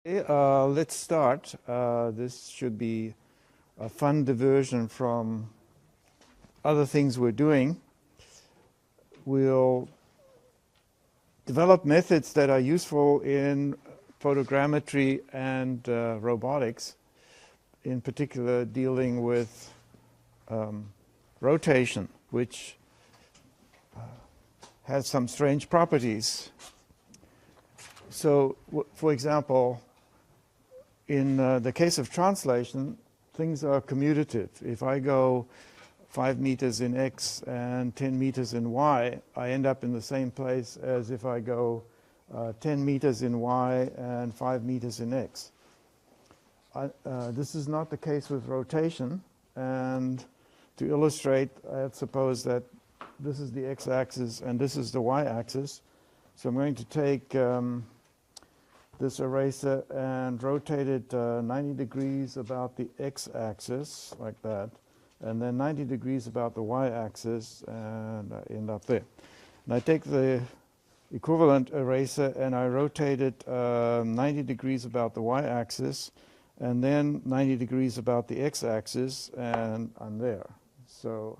Okay, let's start. This should be a fun diversion from other things we're doing. We'll develop methods that are useful in photogrammetry and robotics, in particular dealing with rotation, which has some strange properties. So, for example, in the case of translation, things are commutative. If I go 5 meters in x and 10 meters in y, I end up in the same place as if I go 10 meters in y and 5 meters in x. This is not the case with rotation, and to illustrate, I suppose that this is the x-axis and this is the y-axis. So I'm going to take this eraser and rotate it 90 degrees about the x-axis, like that, and then 90 degrees about the y-axis, and I end up there. And I take the equivalent eraser and I rotate it 90 degrees about the y-axis, and then 90 degrees about the x-axis, and I'm there. So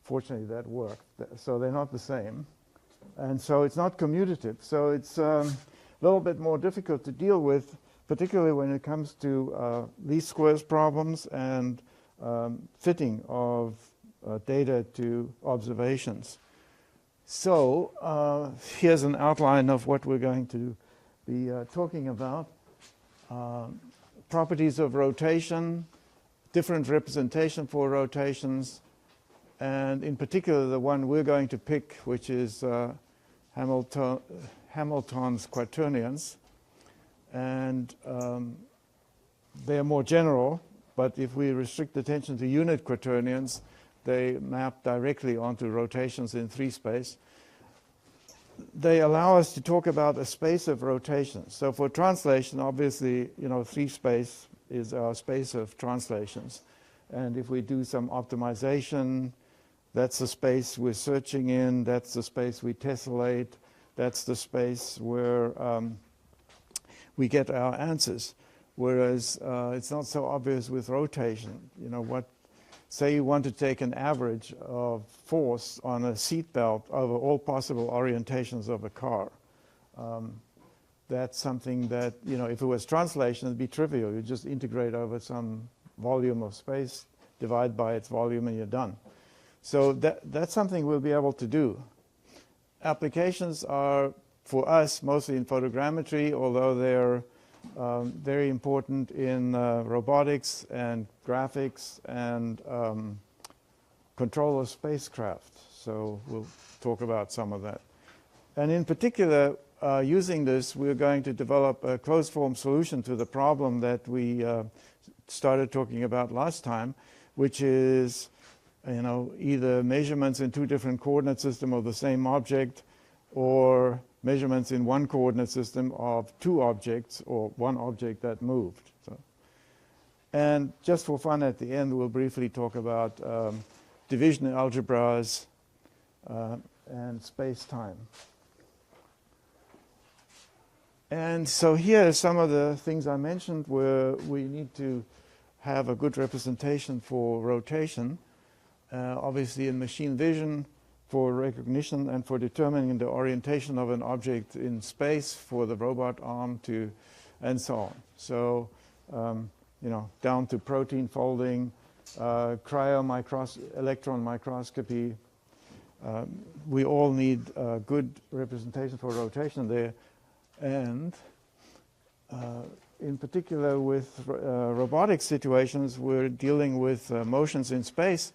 fortunately that worked. So they're not the same. And so it's not commutative. So it's a little bit more difficult to deal with, particularly when it comes to least squares problems and fitting of data to observations. So here's an outline of what we're going to be talking about. Properties of rotation, different representation for rotations, and in particular the one we're going to pick, which is Hamilton's Quaternions. And they are more general, but if we restrict attention to unit quaternions, they map directly onto rotations in 3-space. They allow us to talk about a space of rotations. So for translation, obviously, 3-space is our space of translations. And if we do some optimization, that's the space we're searching in, that's the space we tessellate, that's the space where we get our answers. Whereas it's not so obvious with rotation. Say you want to take an average of force on a seat belt over all possible orientations of a car. That's something that, if it was translation, it'd be trivial. You just integrate over some volume of space, divide by its volume, and you're done. So that's something we'll be able to do. Applications are, for us, mostly in photogrammetry, although they're very important in robotics and graphics and control of spacecraft. So we'll talk about some of that. And in particular, using this, we're going to develop a closed-form solution to the problem that we started talking about last time, which is either measurements in 2 different coordinate systems of the same object, or measurements in 1 coordinate system of 2 objects, or 1 object that moved. And just for fun at the end, we'll briefly talk about division algebras and space-time. And so here are some of the things I mentioned where we need to have a good representation for rotation. Obviously in machine vision, for recognition and for determining the orientation of an object in space, for the robot arm to, and so on. So, down to protein folding, electron microscopy. We all need good representation for rotation there. And in particular with robotic situations, we're dealing with motions in space.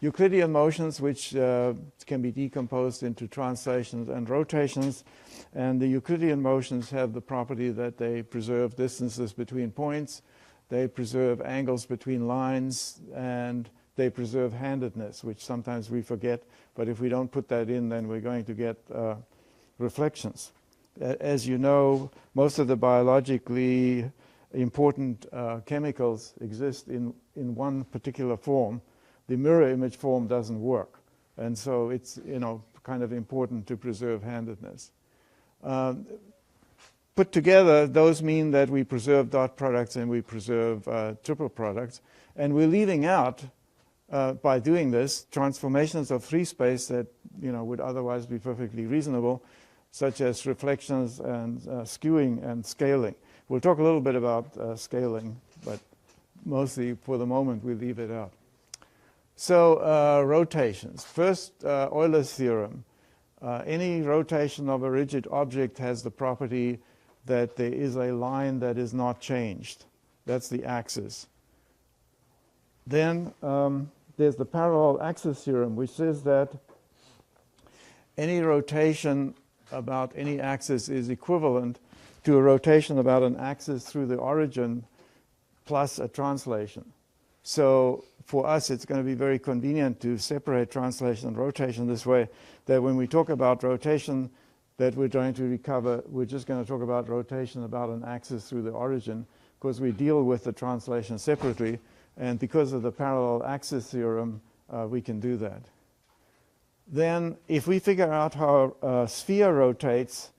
Euclidean motions, which can be decomposed into translations and rotations. And the Euclidean motions have the property that they preserve distances between points, they preserve angles between lines, and they preserve handedness, which sometimes we forget. But if we don't put that in, then we're going to get reflections. As you know, most of the biologically important chemicals exist in one particular form. The mirror image form doesn't work. And so it's, kind of important to preserve handedness. put together, those mean that we preserve dot products and we preserve triple products. And we're leaving out, by doing this, transformations of free space that would otherwise be perfectly reasonable, such as reflections and skewing and scaling. We'll talk a little bit about scaling, but mostly for the moment we leave it out. So rotations. First, Euler's theorem. Any rotation of a rigid object has the property that there is a line that is not changed. That's the axis. Then there's the parallel axis theorem, which says that any rotation about any axis is equivalent to a rotation about an axis through the origin plus a translation. So for us, it's going to be very convenient to separate translation and rotation this way, that when we talk about rotation that we're trying to recover, we're just going to talk about rotation about an axis through the origin, because we deal with the translation separately. And because of the parallel axis theorem, we can do that. Then if we figure out how a sphere rotates,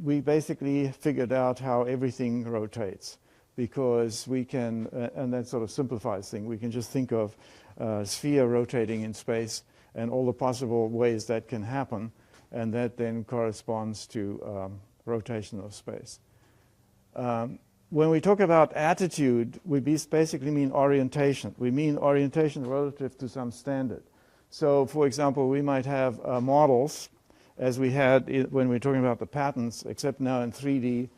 we basically figured out how everything rotates, because we can, and that sort of simplifies things, we can just think of a sphere rotating in space and all the possible ways that can happen, and that then corresponds to rotation of space. When we talk about attitude, we basically mean orientation. We mean orientation relative to some standard. So, for example, we might have models, as we had when we were talking about the patterns, except now in 3D,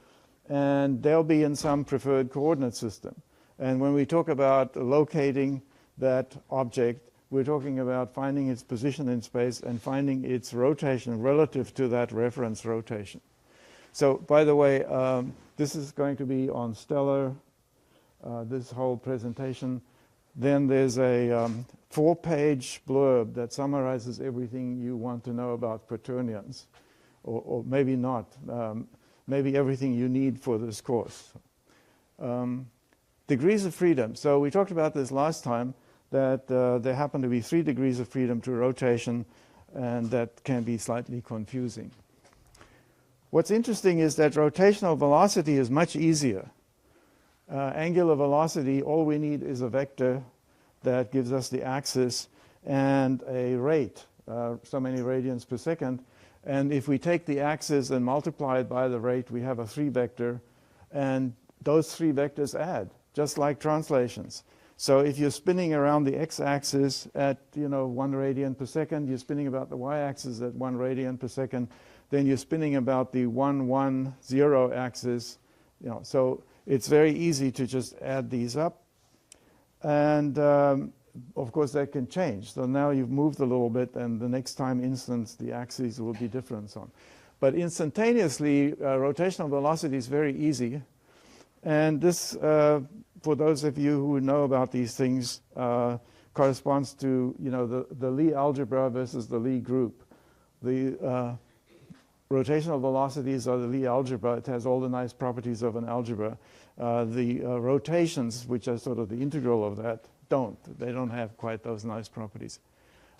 and they'll be in some preferred coordinate system. And when we talk about locating that object, we're talking about finding its position in space and finding its rotation relative to that reference rotation. So, by the way, this is going to be on Stellar, this whole presentation. Then there's a 4-page blurb that summarizes everything you want to know about quaternions, or maybe not, maybe everything you need for this course. Degrees of freedom. So we talked about this last time, that there happen to be 3 degrees of freedom to rotation, and that can be slightly confusing. What's interesting is that rotational velocity is much easier. Angular velocity, all we need is a vector that gives us the axis and a rate, so many radians per second. And if we take the axis and multiply it by the rate, we have a 3-vector, and those 3 vectors add, just like translations. So if you're spinning around the x-axis at 1 radian per second, you're spinning about the y-axis at 1 radian per second, then you're spinning about the 1, 1, 0 axis. So it's very easy to just add these up. And of course, that can change. So now you've moved a little bit, and the next time instance, the axes will be different. So on. But instantaneously, rotational velocity is very easy. And this, for those of you who know about these things, corresponds to the Lie algebra versus the Lie group. The rotational velocities are the Lie algebra. It has all the nice properties of an algebra. The rotations, which are sort of the integral of that, don't. They don't have quite those nice properties.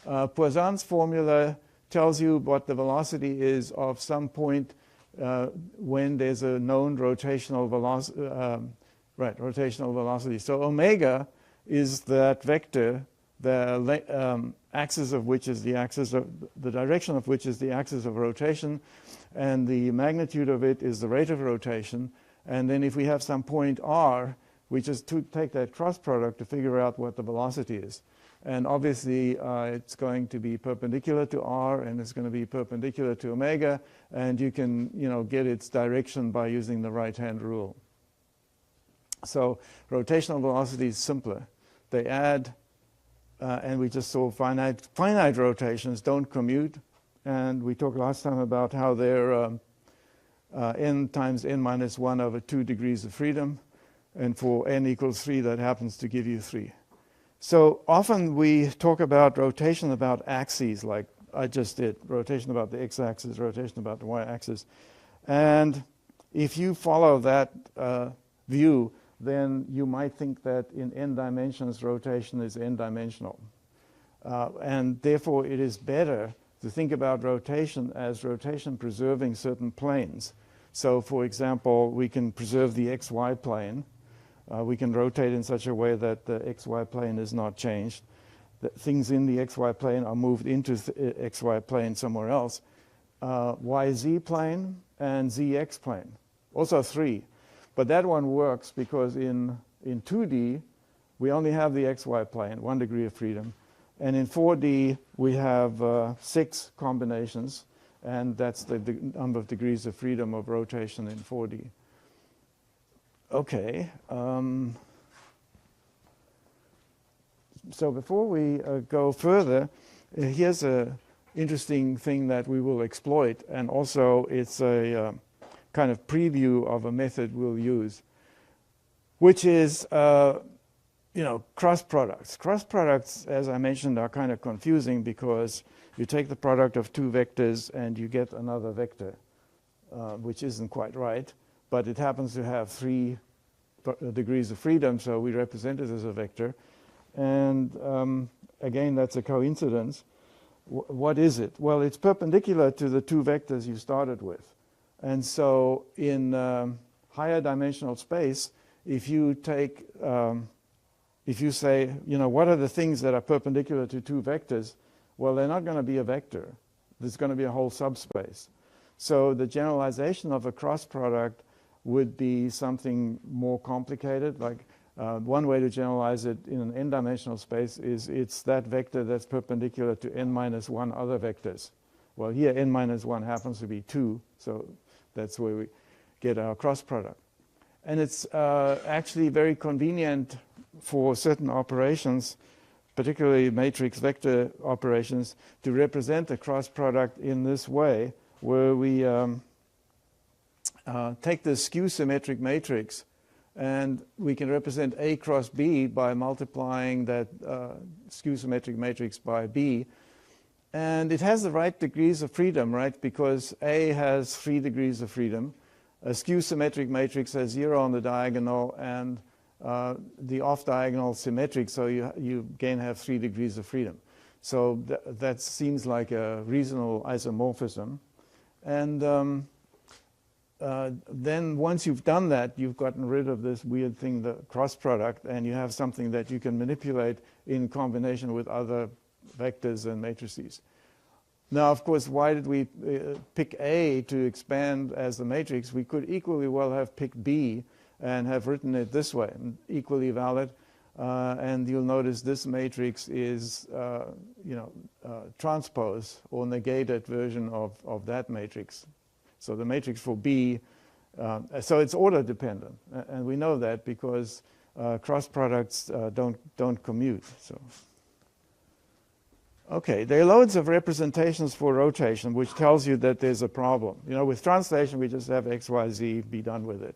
Poisson's formula tells you what the velocity is of some point when there's a known rotational velocity. Rotational velocity. So omega is that vector, the axis of which is the axis of the direction of which is the axis of rotation, and the magnitude of it is the rate of rotation. And then if we have some point r, we just take that cross product to figure out what the velocity is. And obviously, it's going to be perpendicular to r, and it's going to be perpendicular to omega, and you can get its direction by using the right-hand rule. So rotational velocity is simpler. They add, and we just saw finite rotations don't commute. And we talked last time about how they're n times n minus 1 over 2 degrees of freedom. And for n equals 3, that happens to give you 3. So often we talk about rotation about axes, like I just did. Rotation about the x-axis, rotation about the y-axis. And if you follow that view, then you might think that in n dimensions, rotation is n-dimensional. And therefore, it is better to think about rotation as rotation preserving certain planes. So for example, we can preserve the XY plane. We can rotate in such a way that the XY plane is not changed. Things in the XY plane are moved into the XY plane somewhere else. YZ plane and ZX plane, also 3. But that one works because in 2D, we only have the XY plane, 1 degree of freedom. And in 4D, we have 6 combinations, and that's the number of degrees of freedom of rotation in 4D. Okay. So before we go further, here's an interesting thing that we will exploit, and also it's a kind of preview of a method we'll use, which is cross products. Cross products, as I mentioned, are kind of confusing because you take the product of 2 vectors and you get another vector, which isn't quite right, but it happens to have 3 degrees of freedom, so we represent it as a vector. And again, that's a coincidence. What is it? Well, it's perpendicular to the 2 vectors you started with. And so in higher dimensional space, if you take, if you say, what are the things that are perpendicular to 2 vectors? Well, they're not going to be a vector. There's going to be a whole subspace. So the generalization of a cross product would be something more complicated. Like one way to generalize it in an n-dimensional space is it's that vector that's perpendicular to n minus 1 other vectors. Well, here n minus 1 happens to be 2, so that's where we get our cross product. And it's actually very convenient for certain operations, particularly matrix vector operations, to represent a cross product in this way, where we take the skew symmetric matrix and we can represent A cross B by multiplying that skew symmetric matrix by B. And it has the right degrees of freedom, right? Because A has 3 degrees of freedom. A skew symmetric matrix has 0 on the diagonal, and the off-diagonal symmetric, so you again have 3 degrees of freedom. So that seems like a reasonable isomorphism. And then once you've done that, you've gotten rid of this weird thing, the cross product, and you have something that you can manipulate in combination with other vectors and matrices. Now, of course, why did we pick A to expand as the matrix? We could equally well have picked B and have written it this way, equally valid. And you'll notice this matrix is, transpose or negated version of that matrix. So the matrix for B, so it's order dependent, and we know that because cross products don't commute. So, okay, there are loads of representations for rotation, which tells you that there's a problem. With translation, we just have X, Y, Z, be done with it.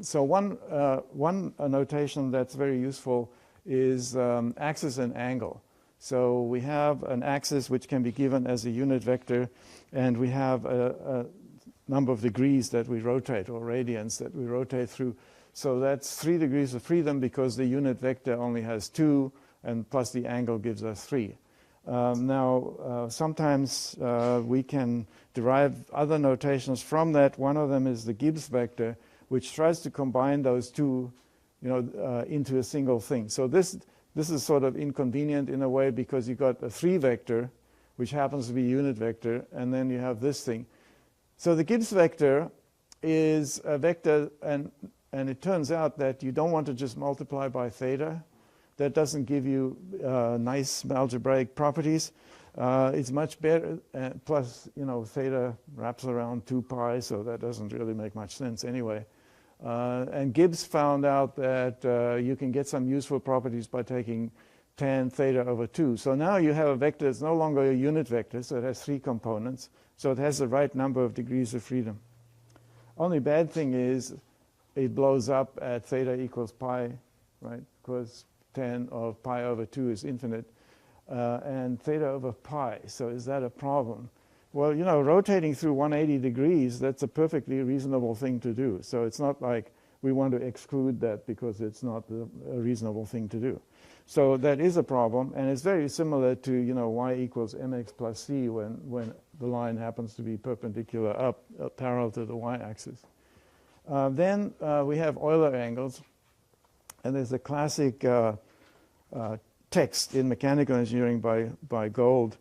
So one notation that's very useful is axis and angle. So we have an axis which can be given as a unit vector, and we have a number of degrees that we rotate, or radians that we rotate through. So that's 3 degrees of freedom because the unit vector only has 2, and plus the angle gives us 3. Now, sometimes we can derive other notations from that. One of them is the Gibbs vector, which tries to combine those two into a single thing. So this is sort of inconvenient in a way because you've got a 3 vector, which happens to be a unit vector, and then you have this thing. So the Gibbs vector is a vector, and it turns out that you don't want to just multiply by theta. That doesn't give you nice algebraic properties. It's much better, plus, theta wraps around 2 pi, so that doesn't really make much sense anyway. And Gibbs found out that you can get some useful properties by taking tan theta over 2. So now you have a vector that's no longer a unit vector, so it has 3 components. So it has the right number of degrees of freedom. Only bad thing is it blows up at theta equals pi, right? Because tan of pi over 2 is infinite. And theta over pi, so is that a problem? Well, rotating through 180 degrees, that's a perfectly reasonable thing to do. So it's not like we want to exclude that because it's not a reasonable thing to do. So that is a problem, and it's very similar to, y equals mx plus c when the line happens to be perpendicular up, parallel to the y-axis. Then we have Euler angles, and there's a classic text in mechanical engineering by Gold,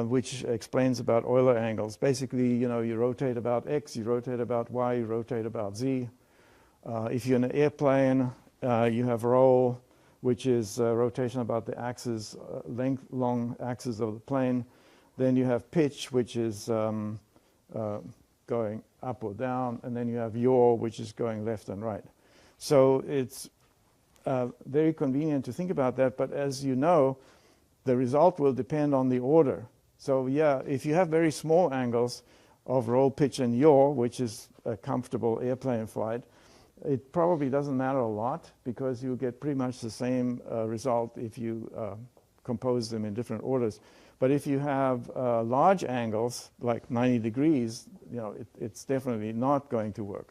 which explains about Euler angles. Basically, you rotate about x, you rotate about y, you rotate about z. If you're in an airplane, you have roll, which is rotation about the axis, long axis of the plane. Then you have pitch, which is going up or down, and then you have yaw, which is going left and right. So it's very convenient to think about that, but as you know, the result will depend on the order. So yeah, if you have very small angles of roll, pitch, and yaw, which is a comfortable airplane flight, it probably doesn't matter a lot because you get pretty much the same result if you compose them in different orders. But if you have large angles, like 90 degrees, it's definitely not going to work.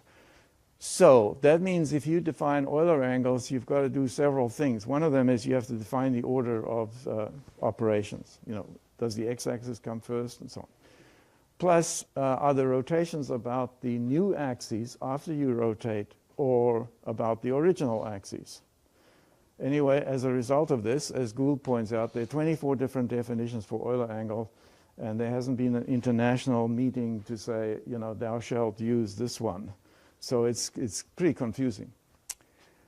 So that means if you define Euler angles, you've got to do several things. One of them is you have to define the order of operations. Does the x-axis come first and so on. Plus, are the rotations about the new axes after you rotate or about the original axes? Anyway, as a result of this, as Gould points out, there are 24 different definitions for Euler angle, and there hasn't been an international meeting to say, thou shalt use this one. So it's pretty confusing.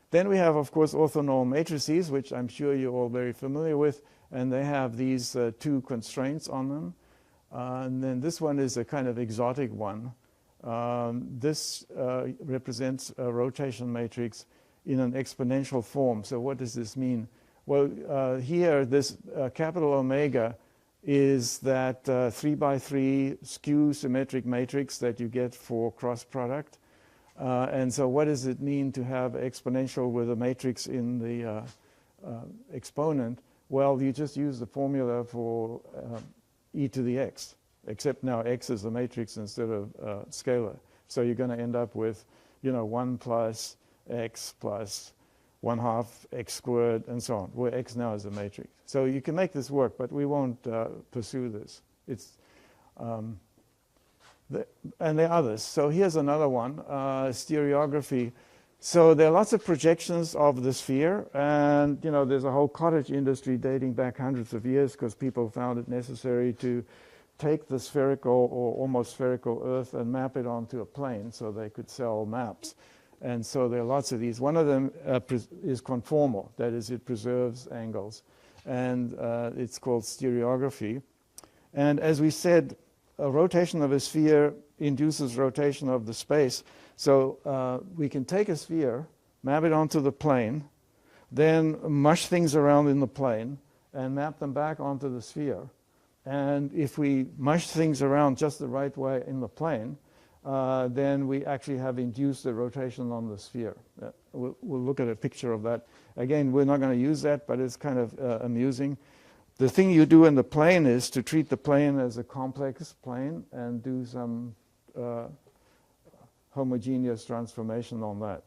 Then we have, of course, orthonormal matrices, which I'm sure you're all very familiar with, and they have these two constraints on them. And then this one is a kind of exotic one. This represents a rotation matrix in an exponential form. So what does this mean? Well, here, this capital omega is that 3x3 skew symmetric matrix that you get for cross product. And so what does it mean to have exponential with a matrix in the exponent? Well, you just use the formula for e to the x, except now x is the matrix instead of scalar. So you're going to end up with 1 plus x plus 1/2 x squared and so on, where x now is a matrix. So you can make this work, but we won't pursue this. It's and there are others. So here's another one, stereography. So there are lots of projections of the sphere, and there's a whole cottage industry dating back hundreds of years because people found it necessary to take the spherical or almost spherical Earth and map it onto a plane so they could sell maps. And so there are lots of these. One of them is conformal, that is, it preserves angles, and it's called stereography. And as we said, a rotation of a sphere induces rotation of the space. So we can take a sphere, map it onto the plane, then mush things around in the plane and map them back onto the sphere. And if we mush things around just the right way in the plane, then we actually have induced the rotation on the sphere. We'll look at a picture of that. Again, we're not going to use that, but it's kind of amusing. The thing you do in the plane is to treat the plane as a complex plane and do some homogeneous transformation on that.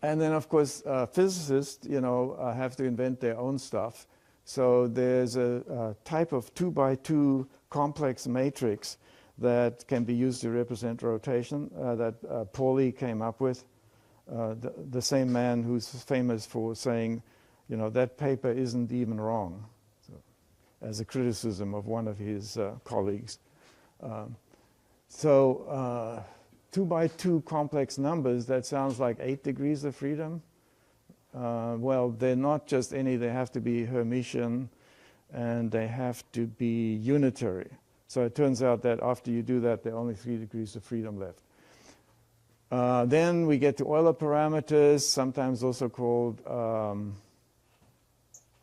And then, of course, physicists, have to invent their own stuff. So there's a type of 2x2 complex matrix that can be used to represent rotation that Pauli came up with. The same man who's famous for saying, that paper isn't even wrong, so, as a criticism of one of his colleagues. 2x2 complex numbers, that sounds like 8 degrees of freedom. Well, they're not just any, they have to be Hermitian and they have to be unitary. So it turns out that after you do that, there are only 3 degrees of freedom left. Then we get to Euler parameters, sometimes also called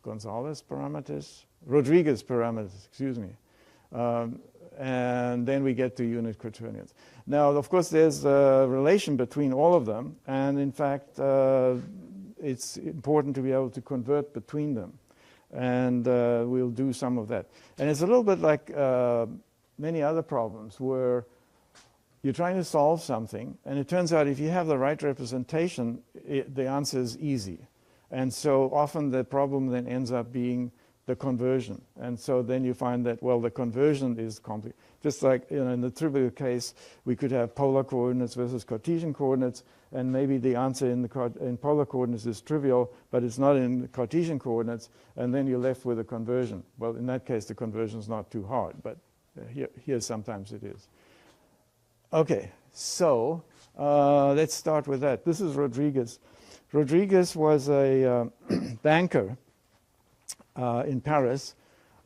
Gonzalez parameters, Rodriguez parameters, excuse me. And then we get to unit quaternions. Now, of course, there's a relation between all of them, and in fact, it's important to be able to convert between them. And we'll do some of that. And it's a little bit like many other problems where you're trying to solve something, and it turns out if you have the right representation, the answer is easy. And so often the problem then ends up being the conversion. And so then you find that, well, the conversion is complicated. Just like in the trivial case, we could have polar coordinates versus Cartesian coordinates, and maybe the answer in polar coordinates is trivial, but it's not in the Cartesian coordinates, and then you're left with a conversion. Well, in that case, the conversion is not too hard, but here sometimes it is. Okay, so let's start with that. This is Rodriguez. Rodriguez was a banker in Paris,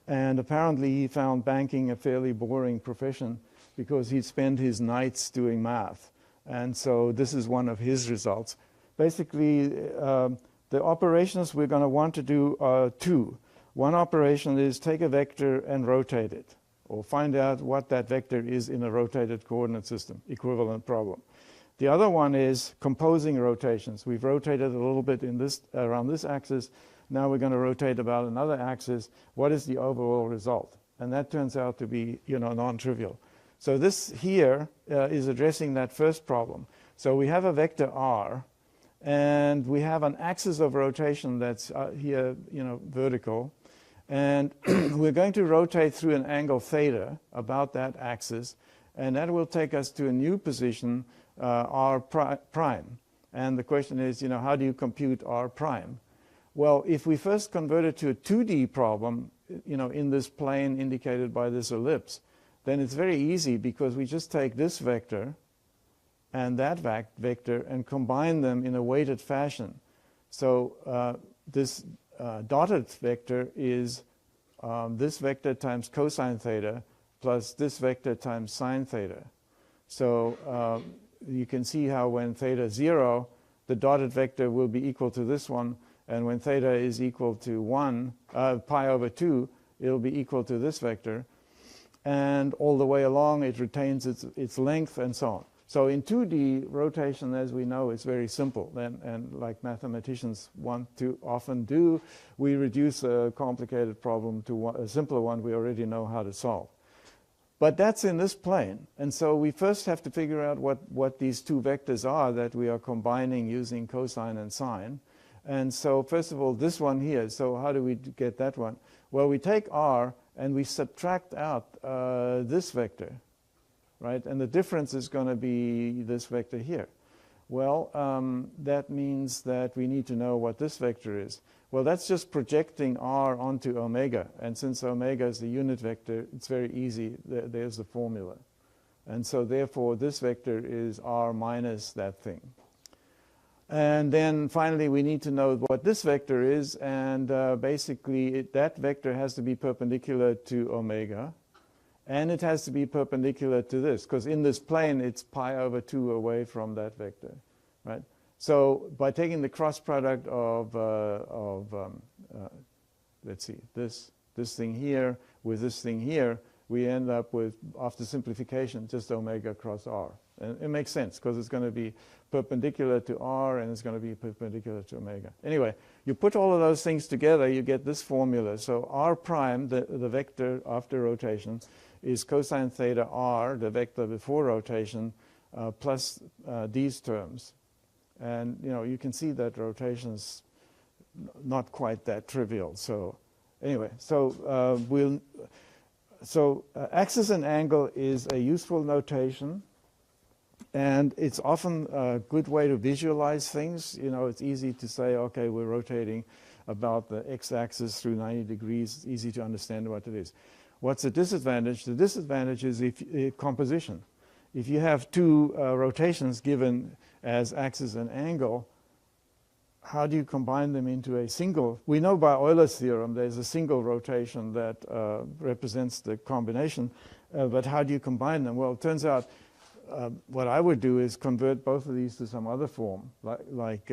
and apparently he found banking a fairly boring profession because he'd spend his nights doing math. And so this is one of his results. Basically, the operations we're going to want to do are two. One operation is take a vector and rotate it, or find out what that vector is in a rotated coordinate system, equivalent problem. The other one is composing rotations. We've rotated a little bit in this, around this axis. Now we're going to rotate about another axis. What is the overall result? And that turns out to be, non-trivial. So this here is addressing that first problem. So we have a vector r, and we have an axis of rotation that's here, vertical. And we're going to rotate through an angle theta about that axis, and that will take us to a new position, r prime. And the question is, how do you compute r prime? Well, if we first convert it to a 2D problem, in this plane indicated by this ellipse, then it's very easy because we just take this vector and that vector and combine them in a weighted fashion. So this dotted vector is this vector times cosine theta plus this vector times sine theta. So you can see how when theta is 0, the dotted vector will be equal to this one, and when theta is equal to 1, pi over 2, it'll be equal to this vector. And all the way along, it retains its length and so on. So in 2D, rotation, as we know, is very simple. And like mathematicians want to often do, we reduce a complicated problem to a simpler one we already know how to solve. But that's in this plane. And so we first have to figure out what these two vectors are that we are combining using cosine and sine. And so first of all, this one here. So how do we get that one? Well, we take r and we subtract out this vector, right? And the difference is going to be this vector here. Well, that means that we need to know what this vector is. Well, that's just projecting r onto omega. And since omega is the unit vector, it's very easy. There's the formula. And so therefore, this vector is r minus that thing. And then finally, we need to know what this vector is. And basically, that vector has to be perpendicular to omega. And it has to be perpendicular to this, because in this plane, it's pi over 2 away from that vector, right? So by taking the cross product of let's see, this thing here with this thing here, we end up with, after simplification, just omega cross r. And it makes sense, because it's going to be perpendicular to r, and it's going to be perpendicular to omega. Anyway, you put all of those things together, you get this formula. So r prime, the vector after rotation, is cosine theta r, the vector before rotation, plus these terms. And you can see that rotation's not quite that trivial. So anyway, so axis and angle is a useful notation, and it's often a good way to visualize things. It's easy to say, okay, we're rotating about the x-axis through 90 degrees. It's easy to understand what it is. What's the disadvantage? The disadvantage is composition. If you have two rotations given as axis and angle, how do you combine them into a single? We know by Euler's theorem there's a single rotation that represents the combination, but how do you combine them? Well, it turns out what I would do is convert both of these to some other form, like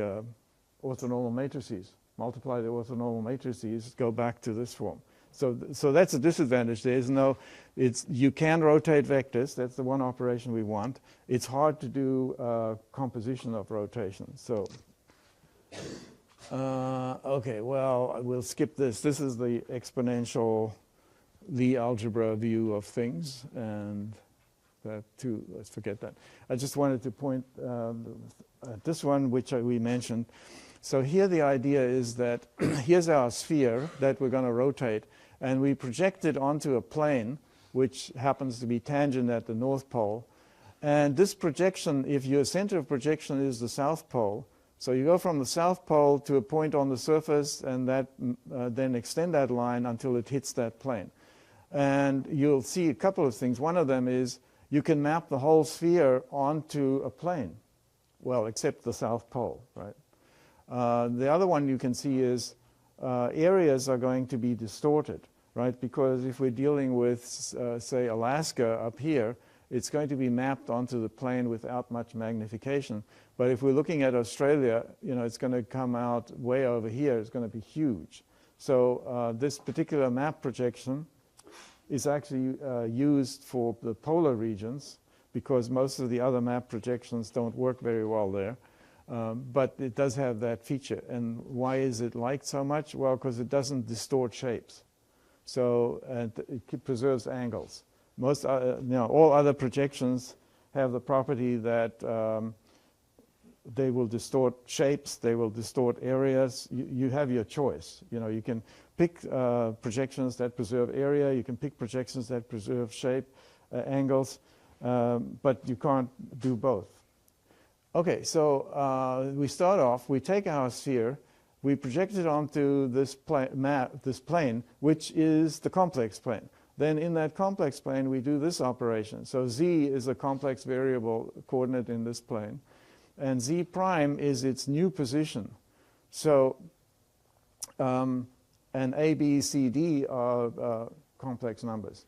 orthonormal matrices. Multiply the orthonormal matrices, go back to this form. So that's a disadvantage. You can rotate vectors. That's the one operation we want. It's hard to do composition of rotation. So, okay, well, we'll skip this. This is the exponential Lie algebra view of things. And that too. Let's forget that. I just wanted to point at this one, which we mentioned. So here the idea is that here's our sphere that we're going to rotate, and we project it onto a plane which happens to be tangent at the North Pole. And this projection, if your center of projection is the South Pole, so you go from the South Pole to a point on the surface and that then extend that line until it hits that plane. And you'll see a couple of things. One of them is you can map the whole sphere onto a plane. Well, except the South Pole, right? The other one you can see is areas are going to be distorted, right? Because if we're dealing with, say, Alaska up here, it's going to be mapped onto the plane without much magnification. But if we're looking at Australia, you know, it's going to come out way over here. It's going to be huge. So this particular map projection is actually used for the polar regions because most of the other map projections don't work very well there. But it does have that feature. And why is it liked so much? Well, because it doesn't distort shapes. So it preserves angles. Most, all other projections have the property that they will distort shapes, they will distort areas. You have your choice. You know, you can pick projections that preserve area, you can pick projections that preserve shape, angles, but you can't do both. Okay, so we start off, we take our sphere, we project it onto this plane, which is the complex plane. Then in that complex plane, we do this operation. So z is a complex variable coordinate in this plane. And z prime is its new position. So, and a, b, c, d are complex numbers.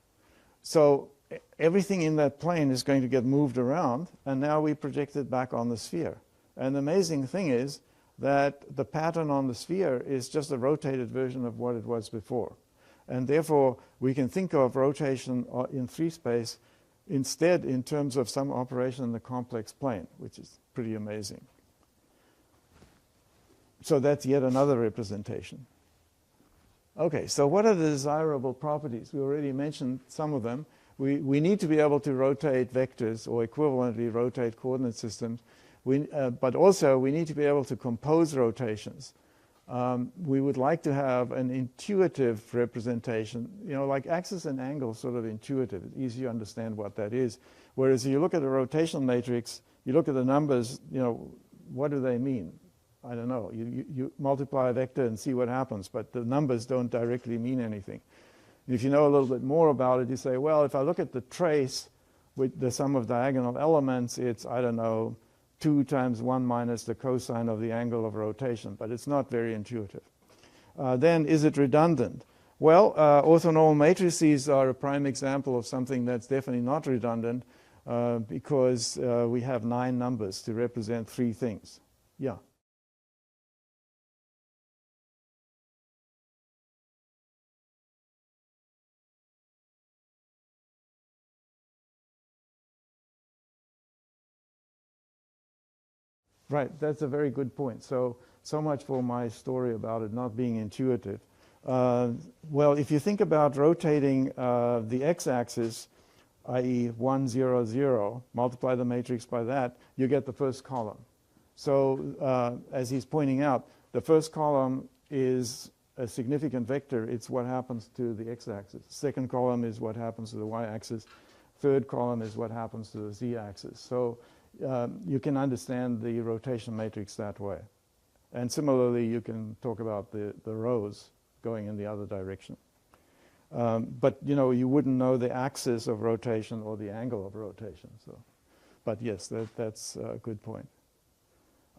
So everything in that plane is going to get moved around, and now we project it back on the sphere. And the amazing thing is that the pattern on the sphere is just a rotated version of what it was before. And therefore, we can think of rotation in free space instead in terms of some operation in the complex plane, which is pretty amazing. So that's yet another representation. Okay, so what are the desirable properties? We already mentioned some of them. We need to be able to rotate vectors or equivalently rotate coordinate systems. But also, we need to be able to compose rotations. We would like to have an intuitive representation, you know, like axis and angle, sort of intuitive. It's easy to understand what that is. Whereas if you look at a rotational matrix, you look at the numbers, you know, what do they mean? I don't know. You multiply a vector and see what happens, but the numbers don't directly mean anything. If you know a little bit more about it, you say, well, if I look at the trace with the sum of diagonal elements, it's, I don't know, 2 times 1 minus the cosine of the angle of rotation, but it's not very intuitive. Then, is it redundant? Well, orthonormal matrices are a prime example of something that's definitely not redundant because we have 9 numbers to represent 3 things. Yeah. Right, that's a very good point. So much for my story about it not being intuitive. Well, if you think about rotating the x-axis, i.e. 1, 0, 0, multiply the matrix by that, you get the first column. So as he's pointing out, the first column is a significant vector. It's what happens to the x-axis. Second column is what happens to the y-axis. Third column is what happens to the z-axis. So you can understand the rotation matrix that way. And similarly, you can talk about the rows going in the other direction. But, you know, you wouldn't know the axis of rotation or the angle of rotation. So, but yes, that's a good point.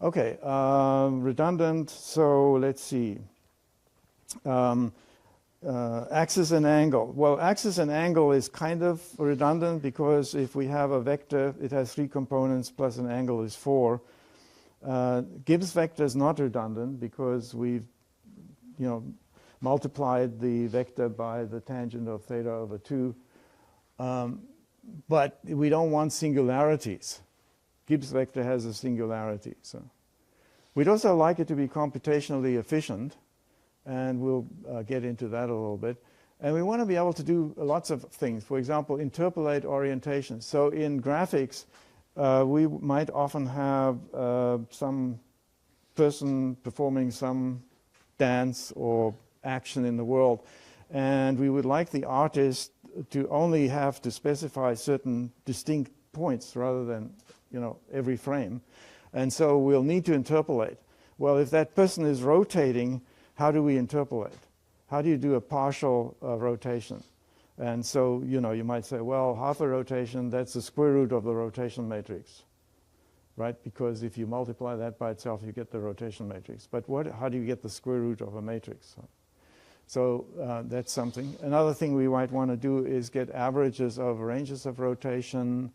Okay, redundant. So let's see. Axis and angle. Well, axis and angle is kind of redundant because if we have a vector, it has 3 components plus an angle is 4. Gibbs vector is not redundant because we've, you know, multiplied the vector by the tangent of theta over 2. But we don't want singularities. Gibbs vector has a singularity. So we'd also like it to be computationally efficient. And we'll get into that a little bit. And we want to be able to do lots of things. For example, interpolate orientations. So in graphics, we might often have some person performing some dance or action in the world. And we would like the artist to only have to specify certain distinct points rather than, every frame. And so we'll need to interpolate. Well, if that person is rotating, how do we interpolate? How do you do a partial rotation? And so, you might say, well, half a rotation, that's the square root of the rotation matrix, right? Because if you multiply that by itself, you get the rotation matrix. But how do you get the square root of a matrix? So that's something. Another thing we might want to do is get averages of ranges of rotation.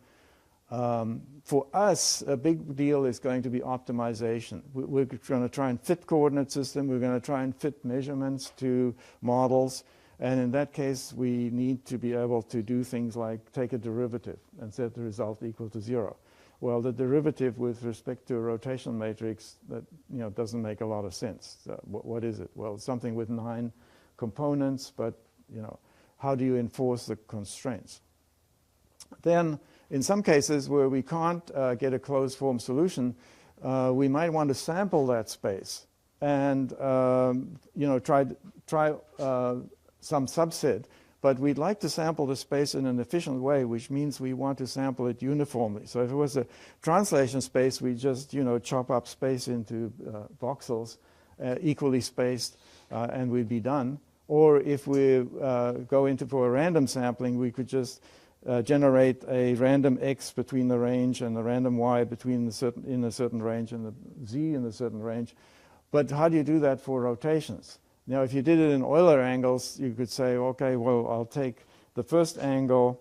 For us, a big deal is going to be optimization. We're going to try and fit coordinate system. We're going to try and fit measurements to models. And in that case, we need to be able to do things like take a derivative and set the result equal to 0. Well, the derivative with respect to a rotation matrix, that doesn't make a lot of sense. What is it? Well, it's something with 9 components, but how do you enforce the constraints? Then, in some cases where we can't get a closed form solution, we might want to sample that space and try some subset. But we'd like to sample the space in an efficient way, which means we want to sample it uniformly. So if it was a translation space, we just chop up space into voxels, equally spaced, and we'd be done. Or if we go for a random sampling, we could just generate a random x between the range and the random y between in a certain range and the z in a certain range. But how do you do that for rotations? Now, if you did it in Euler angles, you could say, okay, well, I'll take the first angle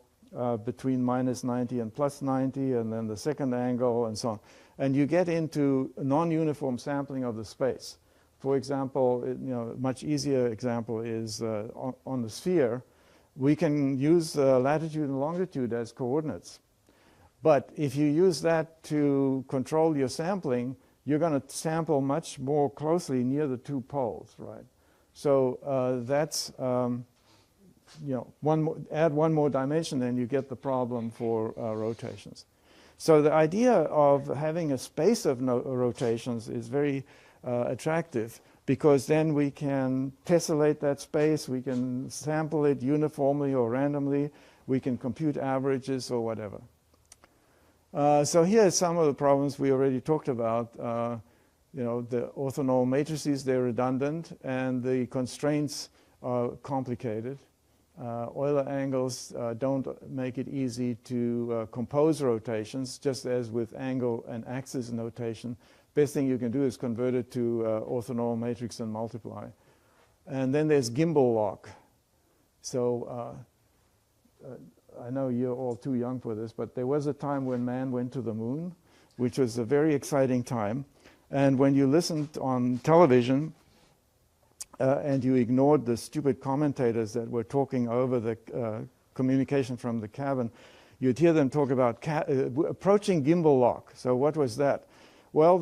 between minus 90 and plus 90, and then the second angle, and so on. And you get into non-uniform sampling of the space. For example, a much easier example is on the sphere. We can use latitude and longitude as coordinates. But if you use that to control your sampling, you're going to sample much more closely near the 2 poles, right? So that's, add one more dimension and you get the problem for rotations. So the idea of having a space of rotations is very attractive, because then we can tessellate that space, we can sample it uniformly or randomly, we can compute averages or whatever. So here are some of the problems we already talked about. The orthonormal matrices, they're redundant, and the constraints are complicated. Euler angles don't make it easy to compose rotations, just as with angle and axis notation. Best thing you can do is convert it to orthonormal matrix and multiply. And then there's gimbal lock. So I know you're all too young for this, but there was a time when man went to the moon, which was a very exciting time. And when you listened on television and you ignored the stupid commentators that were talking over the communication from the cabin, you'd hear them talk about approaching gimbal lock. So what was that? Well,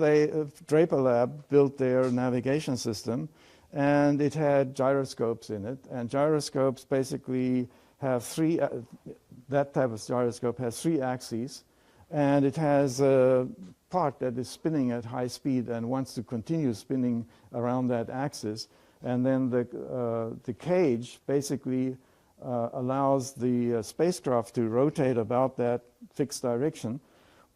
Draper Lab built their navigation system, and it had gyroscopes in it. And gyroscopes basically have that type of gyroscope has 3 axes, and it has a part that is spinning at high speed and wants to continue spinning around that axis. And then the cage basically allows the spacecraft to rotate about that fixed direction.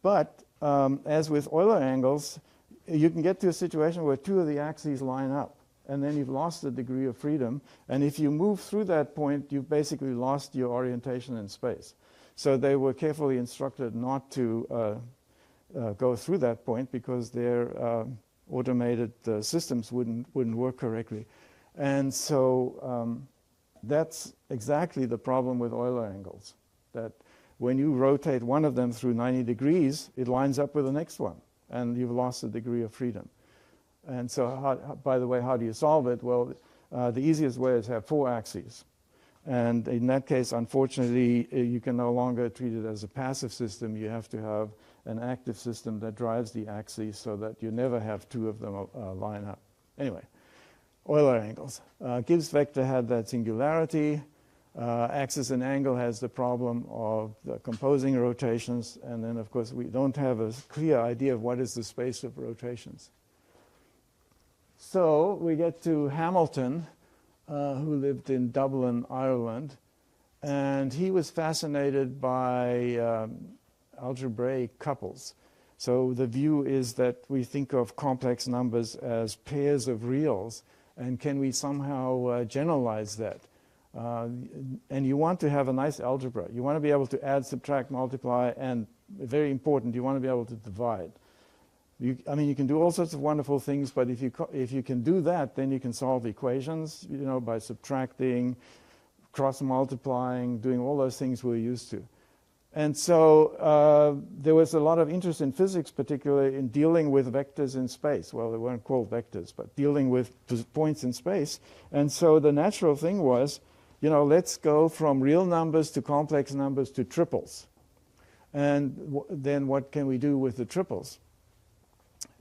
But as with Euler angles, you can get to a situation where 2 of the axes line up, and then you've lost the degree of freedom. And if you move through that point, you've basically lost your orientation in space. So they were carefully instructed not to go through that point, because their automated systems wouldn't work correctly. And so that's exactly the problem with Euler angles, that when you rotate one of them through 90 degrees, it lines up with the next one, and you've lost a degree of freedom. And so, by the way, how do you solve it? Well, the easiest way is to have 4 axes. And in that case, unfortunately, you can no longer treat it as a passive system. You have to have an active system that drives the axes so that you never have 2 of them line up. Anyway, Euler angles. Gibbs vector had that singularity. Axis and angle has the problem of the composing rotations, and then of course we don't have a clear idea of what is the space of rotations. So we get to Hamilton, who lived in Dublin, Ireland, and he was fascinated by algebraic couples. So the view is that we think of complex numbers as pairs of reals, and can we somehow generalize that? And you want to have a nice algebra. You want to be able to add, subtract, multiply, and very important, you want to be able to divide. I mean, you can do all sorts of wonderful things, but if you can do that, then you can solve equations, you know, by subtracting, cross-multiplying, doing all those things we're used to. And so there was a lot of interest in physics, particularly in dealing with vectors in space. Well, they weren't called vectors, but dealing with points in space. And so the natural thing was, you know, let's go from real numbers to complex numbers to triples. And then what can we do with the triples?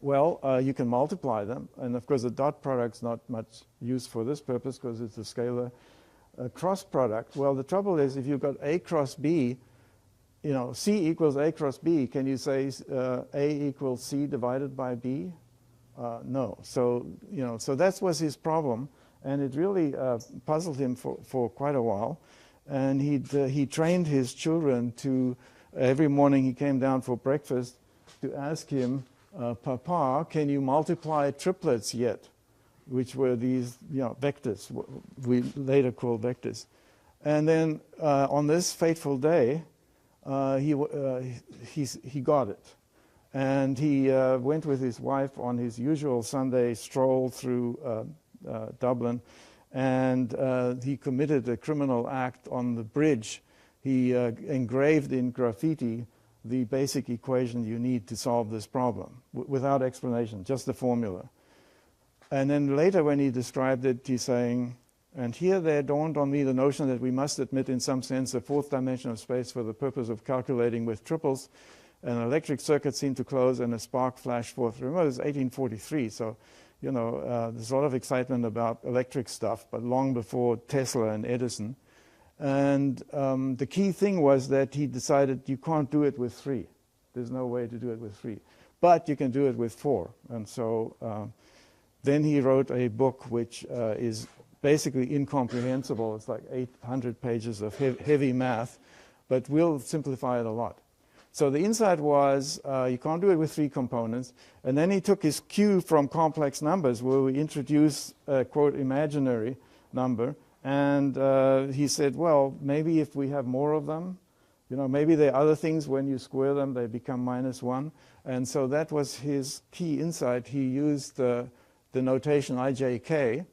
Well, you can multiply them. And of course, the dot product's not much use for this purpose because it's a scalar cross product. Well, the trouble is if you've got A cross B, you know, C equals A cross B, can you say A equals C divided by B? No. So, you know, so that was his problem. And it really puzzled him for quite a while. And he trained his children to, every morning he came down for breakfast to ask him, Papa, can you multiply triplets yet? Which were these, you know, vectors, we later called vectors. And then on this fateful day, he got it. And he went with his wife on his usual Sunday stroll through Dublin, and he committed a criminal act on the bridge. He engraved in graffiti the basic equation you need to solve this problem, without explanation, just the formula. And then later when he described it, he's saying, and here there dawned on me the notion that we must admit in some sense a fourth dimension of space for the purpose of calculating with triples. An electric circuit seemed to close and a spark flashed forth. Remember, it was 1843, so you know, there's a lot of excitement about electric stuff, but long before Tesla and Edison. And the key thing was that he decided you can't do it with 3. There's no way to do it with 3. But you can do it with 4. And so then he wrote a book which is basically incomprehensible. It's like 800 pages of heavy math, but we'll simplify it a lot. So the insight was you can't do it with 3 components. And then he took his cue from complex numbers where we introduce a, quote, imaginary number. And he said, well, maybe if we have more of them, you know, maybe there are other things when you square them, they become -1. And so that was his key insight. He used the notation ijk,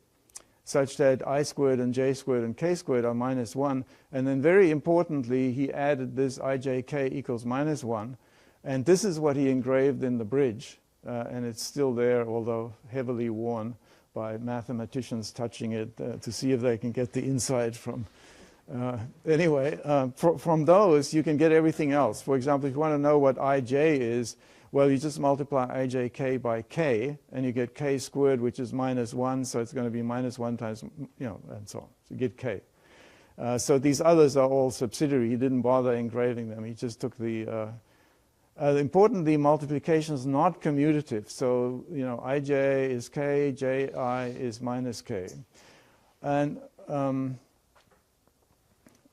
such that I squared and j squared and k squared are -1. And then very importantly, he added this ijk equals -1. And this is what he engraved in the bridge. And it's still there, although heavily worn by mathematicians touching it to see if they can get the insight from. Anyway, from those, you can get everything else. For example, if you want to know what ij is, well, you just multiply ijk by k, and you get k squared, which is -1, so it's going to be -1 times, you know, and so on. So you get k. So these others are all subsidiary. He didn't bother engraving them. He just took the... importantly, multiplication is not commutative. So, you know, ij is k, ji is -k. And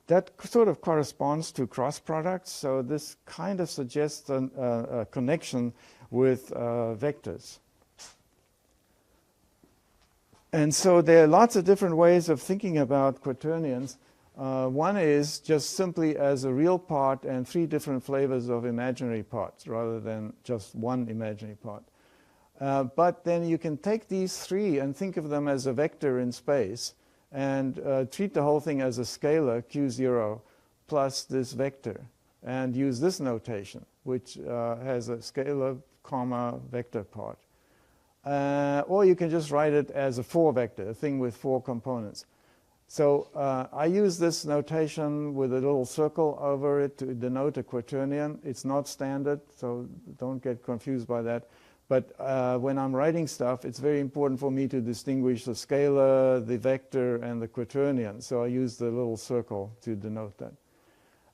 that sort of corresponds to cross products. So this kind of suggests a connection with vectors. And so there are lots of different ways of thinking about quaternions. One is just simply as a real part and 3 different flavors of imaginary parts rather than just one imaginary part. But then you can take these 3 and think of them as a vector in space and treat the whole thing as a scalar, q0, plus this vector, and use this notation, which has a scalar, comma, vector part. Or you can just write it as a 4 vector, a thing with 4 components. So I use this notation with a little circle over it to denote a quaternion. It's not standard, so don't get confused by that. But when I'm writing stuff, it's very important for me to distinguish the scalar, the vector, and the quaternion. So I use the little circle to denote that.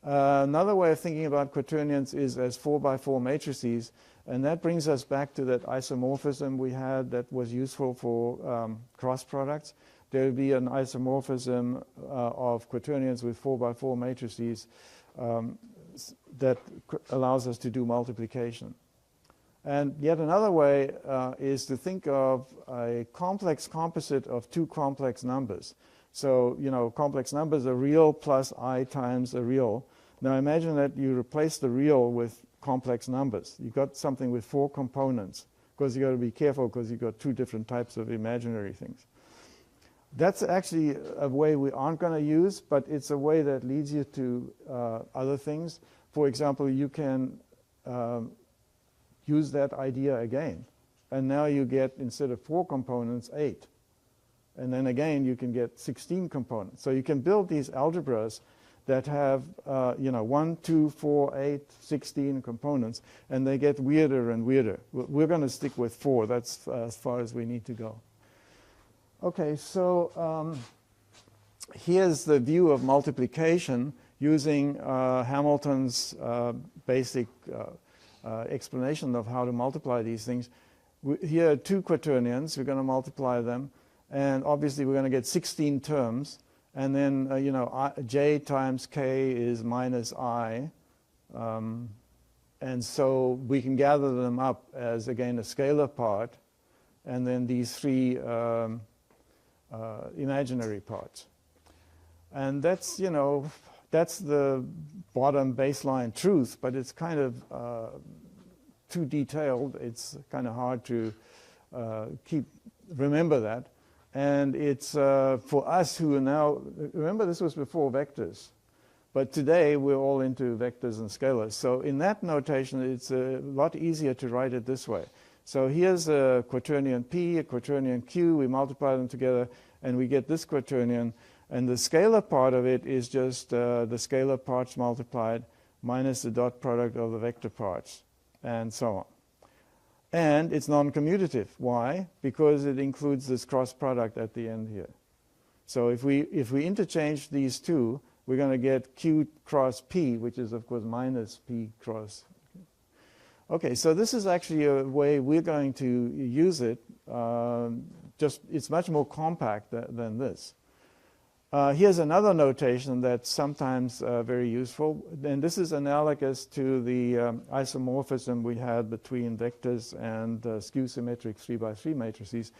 Another way of thinking about quaternions is as 4x4 matrices, and that brings us back to that isomorphism we had that was useful for cross products. There would be an isomorphism of quaternions with 4x4 matrices that allows us to do multiplication. And yet another way is to think of a complex composite of two complex numbers. So, complex numbers are real plus I times a real. Now imagine that you replace the real with complex numbers. You've got something with 4 components. Of course, you've got to be careful because you've got 2 different types of imaginary things. That's actually a way we aren't going to use, but it's a way that leads you to other things. For example, you can use that idea again. And now you get, instead of 4 components, 8. And then again, you can get 16 components. So you can build these algebras that have 1, 2, 4, 8, 16 components, and they get weirder and weirder. We're going to stick with 4. That's as far as we need to go. Okay, so here's the view of multiplication using Hamilton's basic explanation of how to multiply these things. Here are 2 quaternions. We're going to multiply them. And obviously, we're going to get 16 terms. And then, j times k is minus I. And so we can gather them up as, again, a scalar part. And then these 3 imaginary parts. And that's, that's the bottom baseline truth, but it's kind of too detailed. It's kind of hard to remember that. And it's for us who are now, remember this was before vectors, but today we're all into vectors and scalars. So in that notation, it's a lot easier to write it this way. So here's a quaternion P, a quaternion Q. We multiply them together, and we get this quaternion. And the scalar part of it is just the scalar parts multiplied minus the dot product of the vector parts, and so on. And it's non-commutative. Why? Because it includes this cross product at the end here. So if we interchange these two, we're going to get Q cross P, which is, of course, minus P cross. Okay, so this is actually a way we're going to use it. It's much more compact than this. Here's another notation that's sometimes very useful, and this is analogous to the isomorphism we had between vectors and skew-symmetric 3x3 matrices.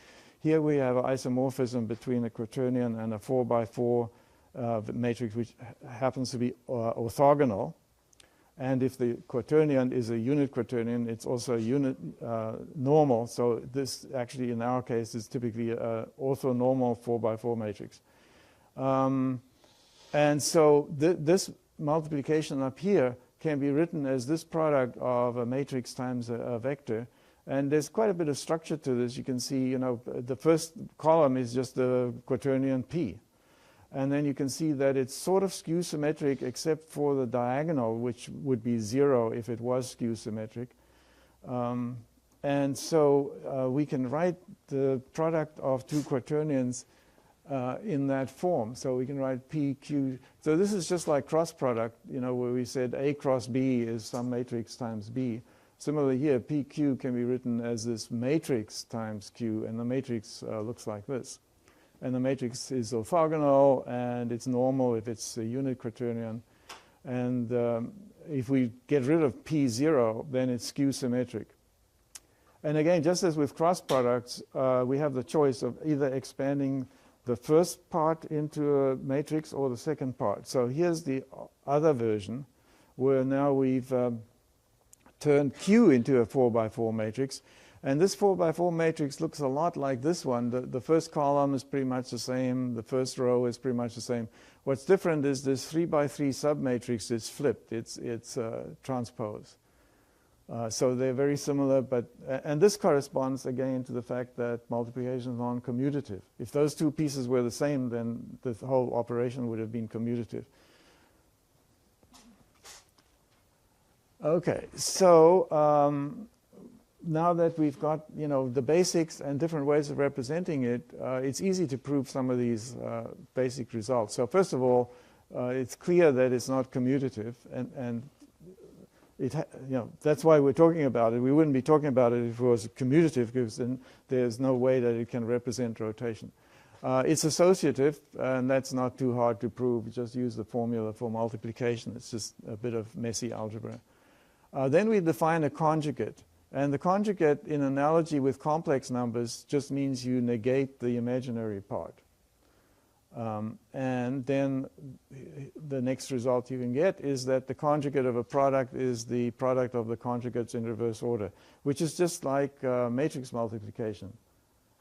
Here we have an isomorphism between a quaternion and a 4x4 matrix, which happens to be orthogonal. And if the quaternion is a unit quaternion, it's also a unit normal. So this actually, in our case, is typically an orthonormal 4x4 matrix. And so this multiplication up here can be written as this product of a matrix times a vector. And there's quite a bit of structure to this. You can see, the first column is just the quaternion P. And then you can see that it's sort of skew-symmetric except for the diagonal, which would be 0 if it was skew-symmetric. And so we can write the product of 2 quaternions in that form. So we can write PQ. So this is just like cross product, where we said A cross B is some matrix times B. Similarly here, PQ can be written as this matrix times Q, and the matrix looks like this. And the matrix is orthogonal, and it's normal if it's a unit quaternion. And if we get rid of P0, then it's skew-symmetric. And again, just as with cross products, we have the choice of either expanding the first part into a matrix or the second part. So here's the other version, where now we've turned Q into a 4x4 matrix. And this 4x4 matrix looks a lot like this one. The first column is pretty much the same. The first row is pretty much the same. What's different is this 3x3 submatrix is flipped. It's transposed. So they're very similar, and this corresponds again to the fact that multiplication is non-commutative. If those two pieces were the same, then the whole operation would have been commutative. Okay, so now that we've got, the basics and different ways of representing it, it's easy to prove some of these basic results. So first of all, it's clear that it's not commutative, and that's why we're talking about it. We wouldn't be talking about it if it was commutative, because then there's no way that it can represent rotation. It's associative, and that's not too hard to prove. Just use the formula for multiplication. It's just a bit of messy algebra. Then we define a conjugate. And the conjugate, in analogy with complex numbers, just means you negate the imaginary part. And then the next result you can get is that the conjugate of a product is the product of the conjugates in reverse order, which is just like matrix multiplication.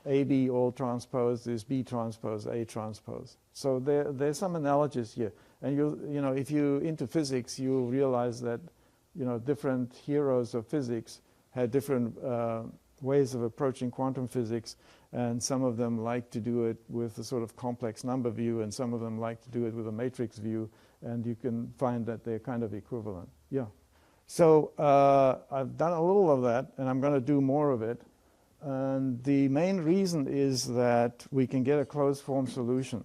AB all transpose is B transpose A transpose. So there's some analogies here. And if you're into physics, you'll realize that different heroes of physics had different ways of approaching quantum physics, and some of them like to do it with a sort of complex number view, and some of them like to do it with a matrix view, and you can find that they're kind of equivalent. Yeah. So I've done a little of that, and I'm going to do more of it. And the main reason is that we can get a closed form solution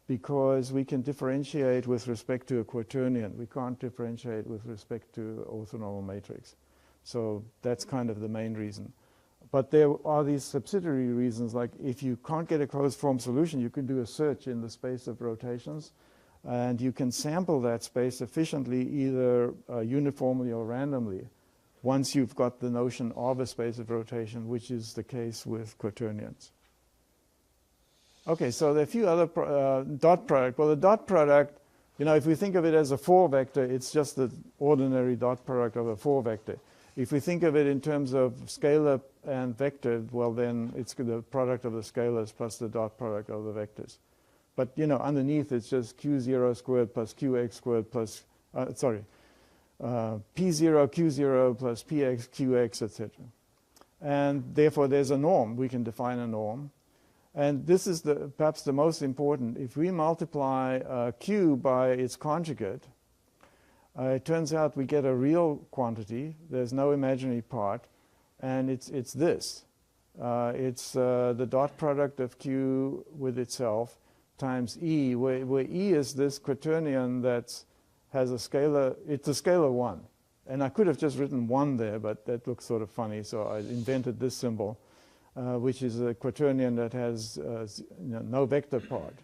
because we can differentiate with respect to a quaternion. We can't differentiate with respect to orthonormal matrix. So that's kind of the main reason. But there are these subsidiary reasons, like if you can't get a closed form solution, you can do a search in the space of rotations, and you can sample that space efficiently, either uniformly or randomly, once you've got the notion of a space of rotation, which is the case with quaternions. Okay, so there are a few other dot product. Well, the dot product, if we think of it as a 4 vector, it's just the ordinary dot product of a 4 vector. If we think of it in terms of scalar and vector, well, then it's the product of the scalars plus the dot product of the vectors. But, underneath it's just q0 squared plus qx squared plus, p0 q0 plus px qx, etc. And therefore there's a norm. We can define a norm. And this is perhaps the most important. If we multiply q by its conjugate, it turns out we get a real quantity. There's no imaginary part, and it's this. It's the dot product of q with itself times e, where e is this quaternion that has a scalar. It's a scalar 1. And I could have just written 1 there, but that looks sort of funny, so I invented this symbol, which is a quaternion that has no vector part.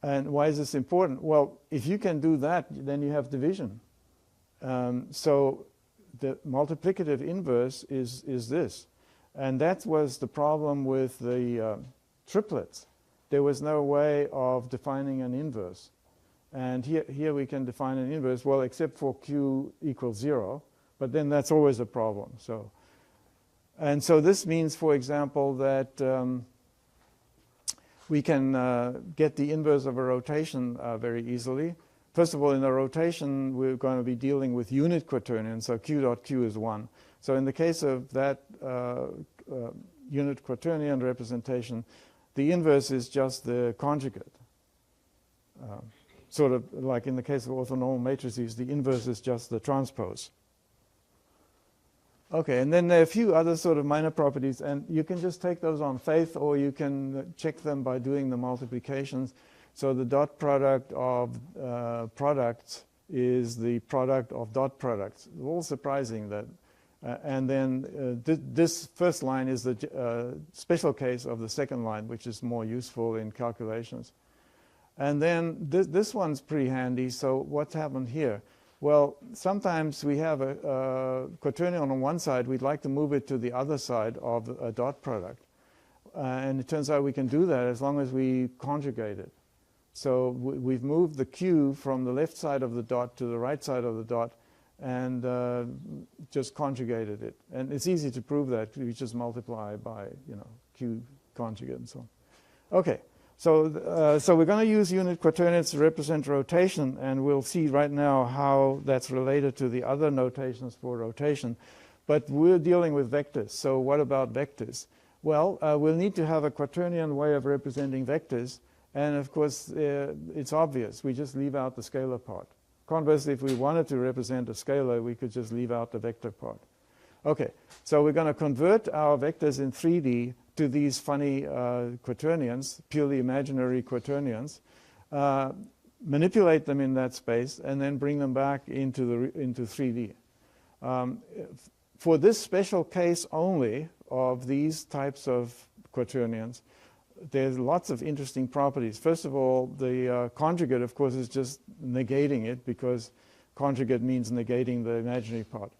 And why is this important? Well, if you can do that, then you have division. So the multiplicative inverse is this. And that was the problem with the triplets. There was no way of defining an inverse. And here we can define an inverse, well, except for q equals 0. But then that's always a problem. And so this means, for example, that we can get the inverse of a rotation very easily. First of all, in a rotation, we're going to be dealing with unit quaternion, so q dot q is 1. So in the case of that unit quaternion representation, the inverse is just the conjugate. Sort of like in the case of orthonormal matrices, the inverse is just the transpose. Okay, and then there are a few other sort of minor properties, and you can just take those on faith, or you can check them by doing the multiplications. So the dot product of products is the product of dot products. It's all surprising that. And then this first line is the special case of the second line, which is more useful in calculations. And then this one's pretty handy. So what's happened here? Well, sometimes we have a quaternion on one side. We'd like to move it to the other side of a dot product. And it turns out we can do that as long as we conjugate it. So we've moved the q from the left side of the dot to the right side of the dot and just conjugated it. And it's easy to prove that. We just multiply by q conjugate and so on. Okay. So we're going to use unit quaternions to represent rotation, and we'll see right now how that's related to the other notations for rotation. But we're dealing with vectors, so what about vectors? Well, we'll need to have a quaternion way of representing vectors, and of course it's obvious. We just leave out the scalar part. Conversely, if we wanted to represent a scalar, we could just leave out the vector part. Okay, so we're going to convert our vectors in 3D to these funny quaternions, purely imaginary quaternions, manipulate them in that space, and then bring them back into 3D. For this special case only of these types of quaternions, there's lots of interesting properties. First of all, the conjugate, of course, is just negating it, because conjugate means negating the imaginary part.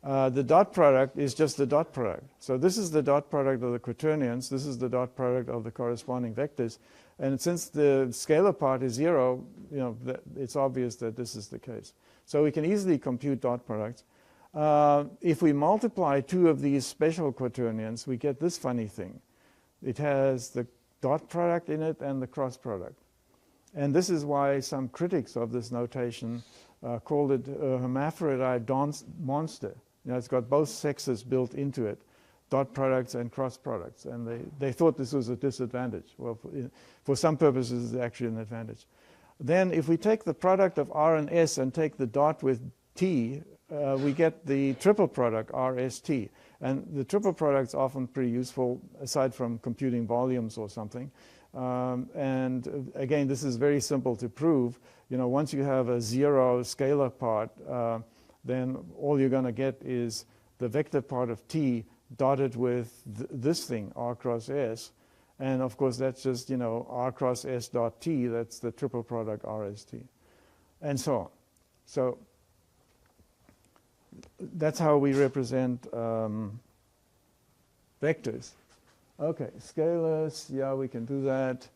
The dot product is just the dot product. So this is the dot product of the quaternions. This is the dot product of the corresponding vectors. And since the scalar part is 0, it's obvious that this is the case. So we can easily compute dot products. If we multiply two of these special quaternions, we get this funny thing. It has the dot product in it and the cross product. And this is why some critics of this notation called it a hermaphrodite monster. It's got both sexes built into it, dot products and cross products. And they thought this was a disadvantage. Well, for some purposes, it's actually an advantage. Then if we take the product of R and S and take the dot with T, we get the triple product, RST. And the triple product's often pretty useful, aside from computing volumes or something. And again, this is very simple to prove. Once you have a 0 scalar part, then all you're going to get is the vector part of T dotted with this thing, R cross S. And of course, that's just, R cross S dot T. That's the triple product RST. And so on. So that's how we represent vectors. Okay, scalars, yeah, we can do that.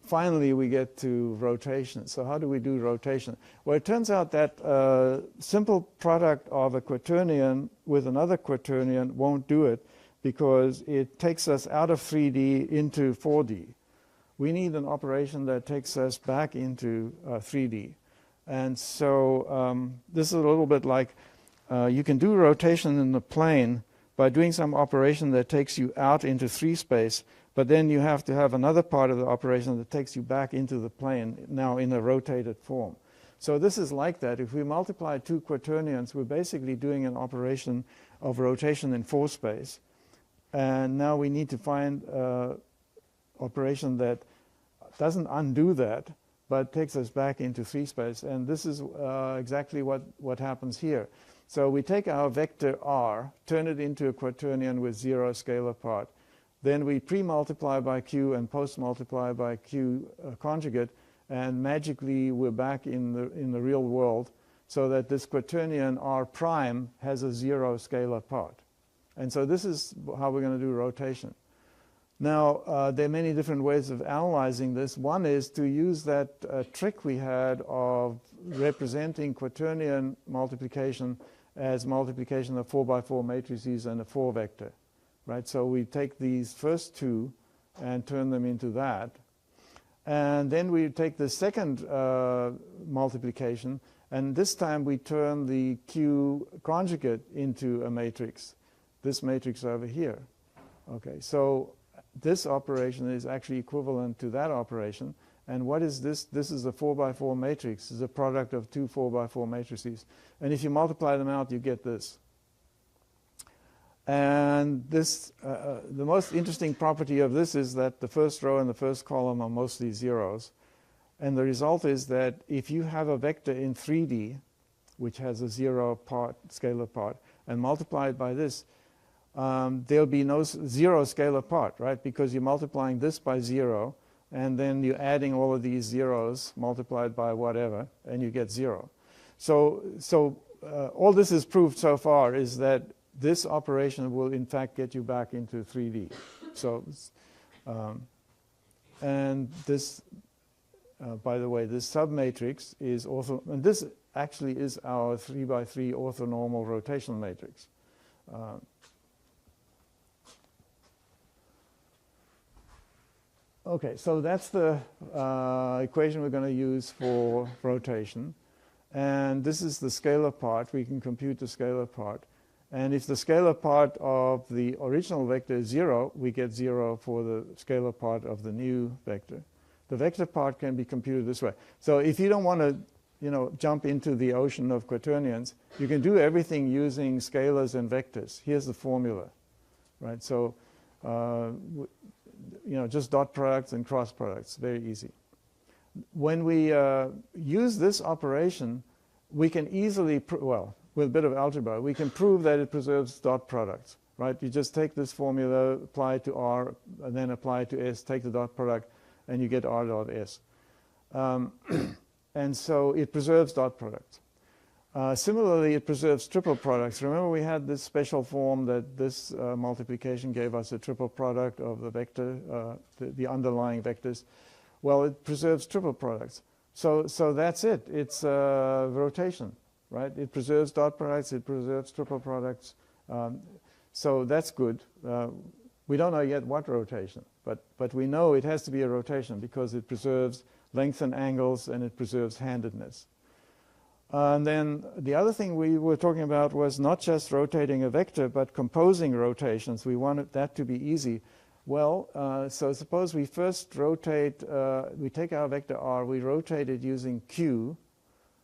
Finally, we get to rotation. So how do we do rotation? Well, it turns out that simple product of a quaternion with another quaternion won't do it, because it takes us out of 3D into 4D. We need an operation that takes us back into 3D. And so this is a little bit like you can do rotation in the plane by doing some operation that takes you out into 3 space, but then you have to have another part of the operation that takes you back into the plane, now in a rotated form. So this is like that. If we multiply two quaternions, we're basically doing an operation of rotation in 4 space. And now we need to find an operation that doesn't undo that, but takes us back into 3 space. And this is exactly what happens here. So we take our vector R, turn it into a quaternion with 0 scalar part. Then we pre-multiply by Q and post-multiply by Q conjugate, and magically we're back in the real world, so that this quaternion R prime has a 0 scalar part. And so this is how we're going to do rotation. Now, there are many different ways of analyzing this. One is to use that trick we had of representing quaternion multiplication as multiplication of 4x4 matrices and a 4 vector. Right? So we take these first two and turn them into that. And then we take the second multiplication, and this time we turn the Q conjugate into a matrix, this matrix over here. Okay, so this operation is actually equivalent to that operation. And what is this? This is a 4x4 matrix. It's a product of two 4x4 matrices. And if you multiply them out, you get this. And this, the most interesting property of this is that the first row and the first column are mostly zeros. And the result is that if you have a vector in 3D, which has a 0 part, scalar part, and multiply it by this, there'll be no 0 scalar part, right? Because you're multiplying this by 0, and then you're adding all of these zeros multiplied by whatever, and you get 0. So all this is proved so far is that this operation will in fact get you back into 3D. So, and this, by the way, this submatrix is also, and this actually is our 3x3 orthonormal rotational matrix. Okay, so that's the equation we're going to use for rotation. And this is the scalar part. We can compute the scalar part. And if the scalar part of the original vector is 0, we get 0 for the scalar part of the new vector. The vector part can be computed this way. So if you don't want to jump into the ocean of quaternions. You can do everything using scalars and vectors. Here's the formula, right? So, just dot products and cross products, very easy. When we use this operation, we can easily, with a bit of algebra, we can prove that it preserves dot products, right? You just take this formula, apply it to R, and then apply it to S, take the dot product, and you get R dot S. And so it preserves dot products. Similarly, it preserves triple products. Remember, we had this special form that this multiplication gave us a triple product of the vector, the underlying vectors. Well, it preserves triple products. So that's it. It's rotation, right? It preserves dot products. It preserves triple products. So that's good. We don't know yet what rotation, but we know it has to be a rotation because it preserves length and angles, and it preserves handedness. And then the other thing we were talking about was not just rotating a vector, but composing rotations. We wanted that to be easy. Well, so suppose we first rotate, we take our vector r, we rotate it using q,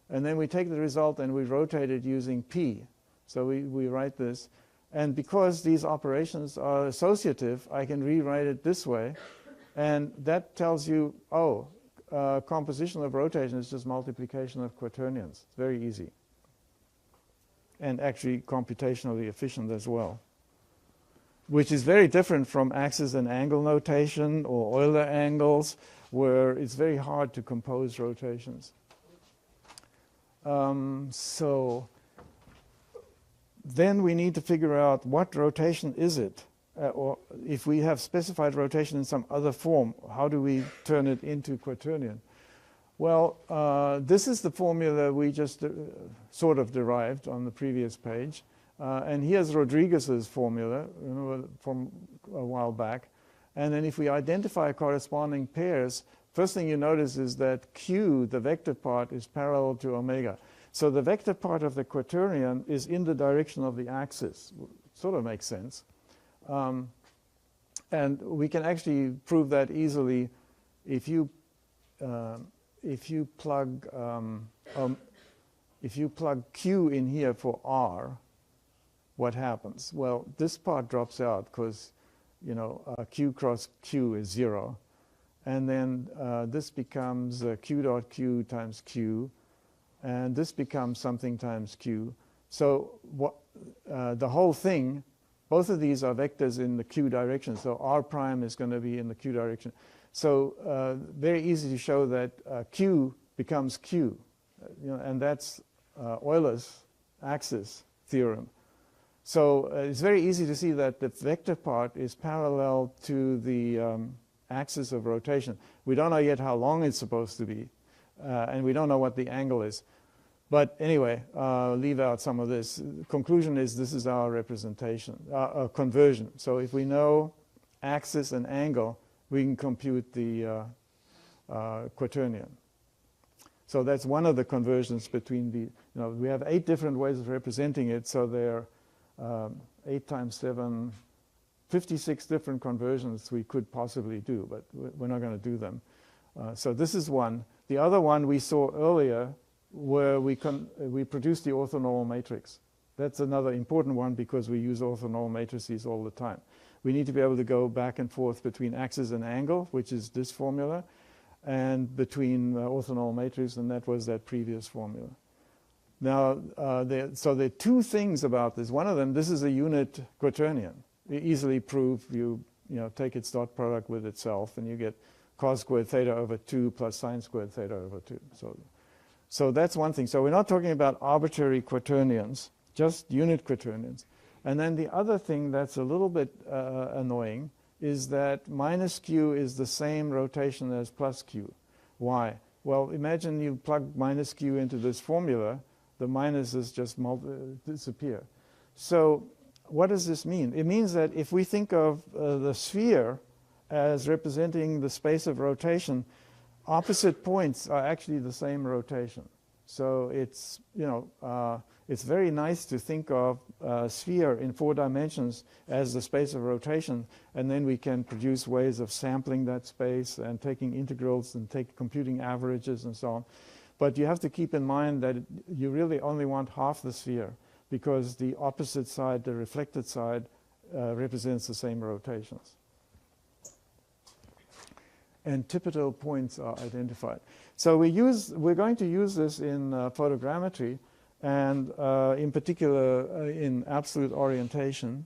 and then we take the result and we rotate it using p. So we write this. And because these operations are associative, I can rewrite it this way. And that tells you, composition of rotation is just multiplication of quaternions. It's very easy. And actually computationally efficient as well. Which is very different from axis and angle notation or Euler angles, where it's very hard to compose rotations. So then we need to figure out what rotation is it? Or if we have specified rotation in some other form, how do we turn it into quaternion? Well, this is the formula we just sort of derived on the previous page. And here's Rodriguez's formula from a while back. And then if we identify corresponding pairs, first thing you notice is that Q, the vector part, is parallel to omega. So the vector part of the quaternion is in the direction of the axis. Sort of makes sense. And we can actually prove that easily if you plug Q in here for R. What happens? Well, this part drops out because Q cross Q is 0, and then this becomes Q dot Q times Q, and this becomes something times Q. So the whole thing. Both of these are vectors in the q direction, so r prime is going to be in the q direction. So very easy to show that q becomes q, and that's Euler's axis theorem. So it's very easy to see that the vector part is parallel to the axis of rotation. We don't know yet how long it's supposed to be, and we don't know what the angle is. But anyway, leave out some of this. The conclusion is this is our representation, conversion. So if we know axis and angle, we can compute the quaternion. So that's one of the conversions between the, we have 8 different ways of representing it. So there are 8 times 7, 56 different conversions we could possibly do, but we're not going to do them. So this is one. The other one we saw earlier, where we produce the orthonormal matrix. That's another important one because we use orthonormal matrices all the time. We need to be able to go back and forth between axis and angle, which is this formula, and between orthonormal matrix, and that was that previous formula. Now, so there are 2 things about this. One of them, this is a unit quaternion. You easily prove you take its dot product with itself, and you get cos squared theta over 2 plus sine squared theta over 2. So that's one thing. So we're not talking about arbitrary quaternions, just unit quaternions. And then the other thing that's a little bit annoying is that minus q is the same rotation as plus q. Why? Well, imagine you plug minus q into this formula. The minuses just disappear. So what does this mean? It means that if we think of the sphere as representing the space of rotation, opposite points are actually the same rotation. So it's, it's very nice to think of a sphere in 4 dimensions as the space of rotation, and then we can produce ways of sampling that space and taking integrals and computing averages and so on. But you have to keep in mind that you really only want half the sphere, because the opposite side, the reflected side, represents the same rotations. And typical points are identified. So we're going to use this in photogrammetry, and in particular in absolute orientation.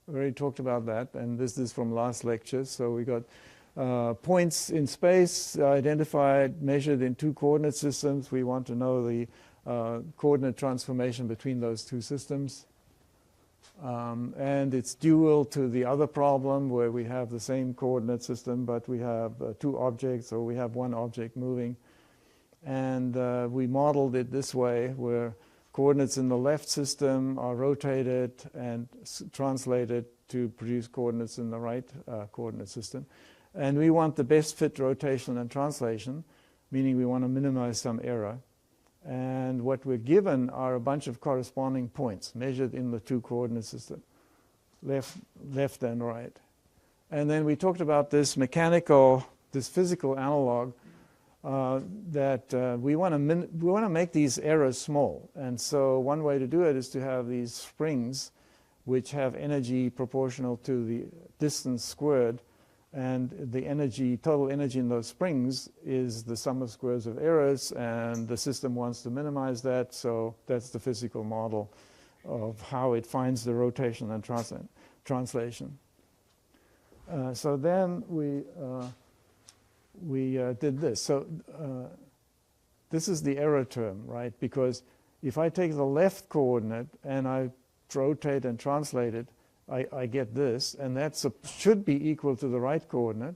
We already talked about that, and this is from last lecture. So we got points in space identified, measured in two coordinate systems. We want to know the coordinate transformation between those two systems. And it's dual to the other problem where we have the same coordinate system, but we have two objects, or we have one object moving. And we modeled it this way, where coordinates in the left system are rotated and translated to produce coordinates in the right coordinate system. And we want the best fit rotation and translation, meaning we want to minimize some error. And what we're given are a bunch of corresponding points measured in the two coordinate system, left and right. And then we talked about this physical analog that we want to make these errors small. And so one way to do it is to have these springs which have energy proportional to the distance squared. And the total energy in those springs is the sum of squares of errors, and the system wants to minimize that, so that's the physical model of how it finds the rotation and translation. So then we did this. So this is the error term, right? Because if I take the left coordinate and I rotate and translate it, I get this, and that should be equal to the right coordinate.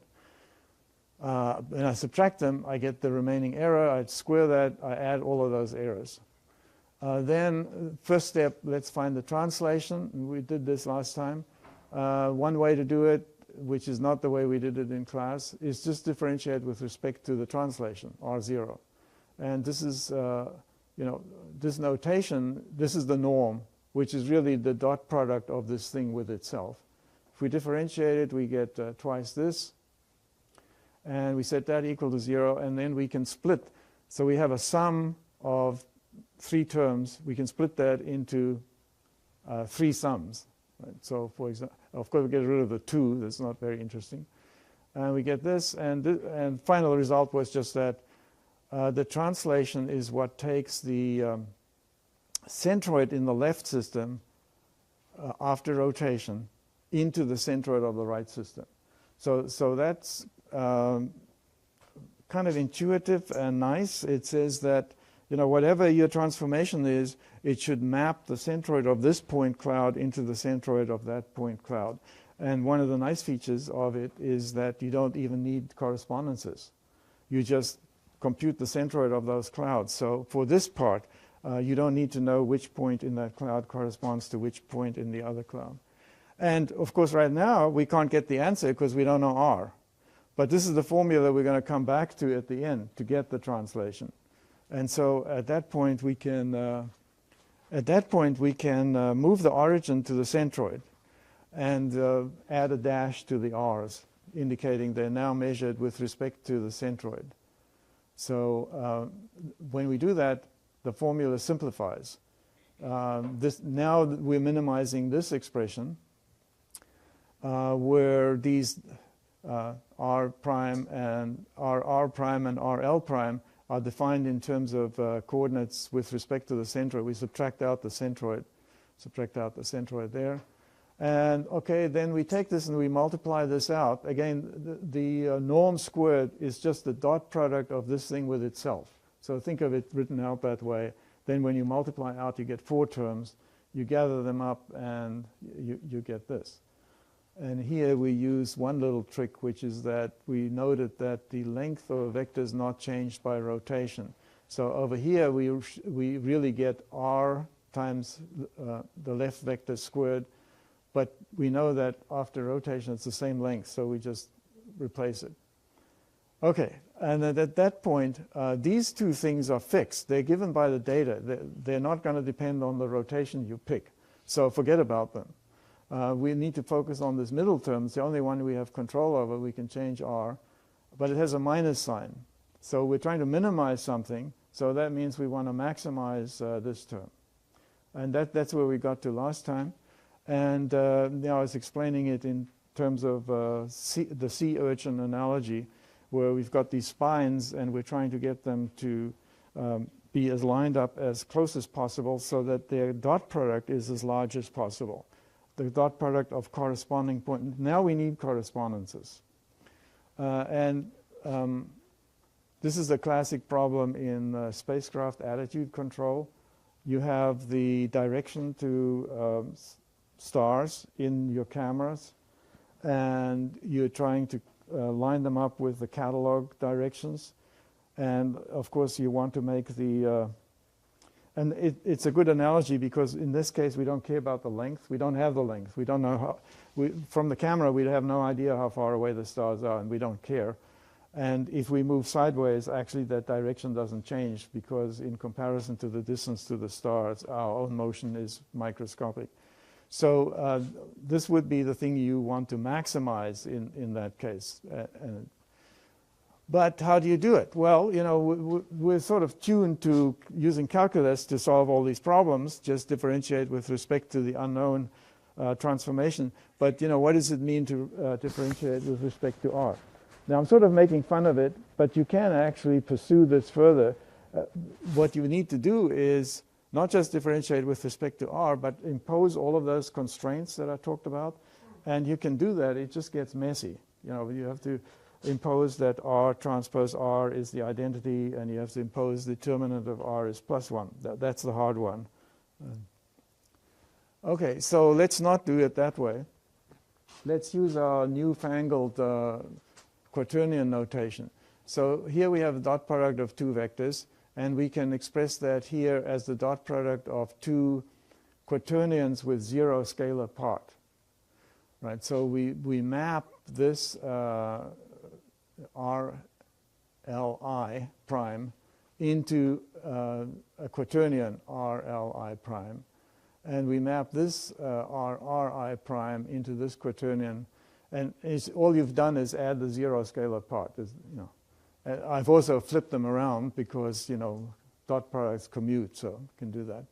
When I subtract them, I get the remaining error. I square that. I add all of those errors. Then, first step, let's find the translation. We did this last time. One way to do it, which is not the way we did it in class, is just differentiate with respect to the translation, R0. And this is, this notation, this is the norm, which is really the dot product of this thing with itself. If we differentiate it, we get twice this. And we set that equal to 0, and then we can split. So we have a sum of 3 terms. We can split that into 3 sums. Right? So for example, of course, we get rid of the 2. That's not very interesting. And we get this, and final result was just that the translation is what takes the centroid in the left system after rotation into the centroid of the right system. So that's kind of intuitive and nice. It says that whatever your transformation is, it should map the centroid of this point cloud into the centroid of that point cloud. And one of the nice features of it is that you don't even need correspondences. You just compute the centroid of those clouds. So for this part, you don't need to know which point in that cloud corresponds to which point in the other cloud. And of course, right now, we can't get the answer because we don't know R. But this is the formula we're going to come back to at the end to get the translation. And so at that point, we can move the origin to the centroid and add a dash to the R's, indicating they're now measured with respect to the centroid. So when we do that, the formula simplifies. Now we're minimizing this expression where these R prime and R prime and RL prime are defined in terms of coordinates with respect to the centroid. We subtract out the centroid there. And okay, then we take this and we multiply this out. Again, the norm squared is just the dot product of this thing with itself. So think of it written out that way. Then when you multiply out, you get 4 terms. You gather them up, and you get this. And here we use one little trick, which is that we noted that the length of a vector is not changed by rotation. So over here, we really get R times the left vector squared. But we know that after rotation, it's the same length, so we just replace it. Okay, and at that point, these 2 things are fixed. They're given by the data. They're not going to depend on the rotation you pick. So forget about them. We need to focus on this middle term. It's the only one we have control over. We can change R, but it has a minus sign. So we're trying to minimize something, so that means we want to maximize this term. And that's where we got to last time. And I was explaining it in terms of the sea urchin analogy, where we've got these spines and we're trying to get them to be as lined up as close as possible so that their dot product is as large as possible. The dot product of corresponding point. Now we need correspondences. This is a classic problem in spacecraft attitude control. You have the direction to stars in your cameras, and you're trying to line them up with the catalog directions. And of course you want to make the, and it's a good analogy because in this case we don't care about the length. We don't have the length. We don't know how, from the camera we have no idea how far away the stars are, and we don't care. And if we move sideways, actually that direction doesn't change because in comparison to the distance to the stars, our own motion is microscopic. So this would be the thing you want to maximize in that case. But how do you do it? Well, you know, we're sort of tuned to using calculus to solve all these problems, just differentiate with respect to the unknown transformation. But, you know, what does it mean to differentiate with respect to r? Now, I'm sort of making fun of it, but you can actually pursue this further. What you need to do is not just differentiate with respect to r, but impose all of those constraints that I talked about. And you can do that. It just gets messy. You know, you have to impose that r transpose r is the identity, and you have to impose the determinant of r is +1. That's the hard one. Okay, so let's not do it that way. Let's use our newfangled Quaternion notation. So here we have a dot product of two vectors, and we can express that here as the dot product of two quaternions with zero scalar part. Right, so we map this RLI prime into a quaternion RLI prime, and we map this RRI prime into this quaternion, and all you've done is add the zero scalar part. You know, I've also flipped them around because, you know, dot products commute, so you can do that.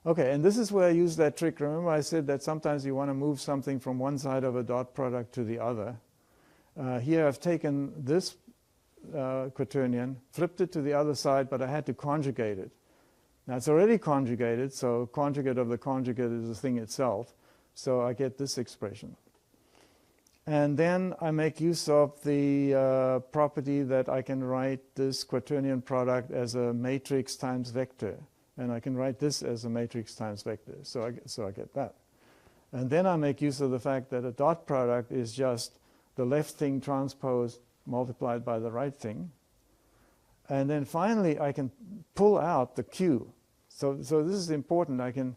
Okay, and this is where I use that trick. Remember I said that sometimes you want to move something from one side of a dot product to the other. Here I've taken this quaternion, flipped it to the other side, but I had to conjugate it. Now it's already conjugated, so conjugate of the conjugate is the thing itself. So I get this expression. And then I make use of the property that I can write this quaternion product as a matrix times vector. And I can write this as a matrix times vector. So I get that. And then I make use of the fact that a dot product is just the left thing transposed multiplied by the right thing. And then finally I can pull out the q. So this is important. I can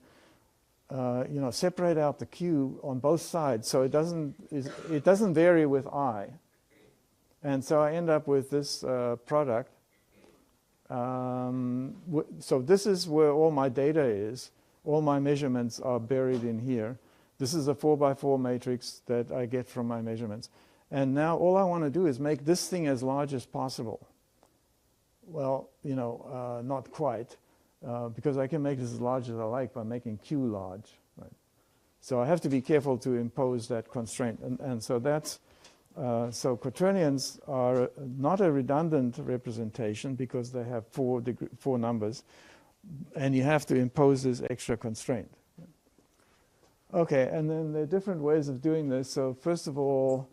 you know, separate out the q on both sides so it doesn't vary with I. And so I end up with this product. So this is where all my data is. All my measurements are buried in here. This is a 4x4 matrix that I get from my measurements. And now all I want to do is make this thing as large as possible. Well, you know, not quite, because I can make this as large as I like by making q large. Right? So I have to be careful to impose that constraint. And so that's, so quaternions are not a redundant representation because they have four numbers, and you have to impose this extra constraint. Okay, and then there are different ways of doing this. So first of all,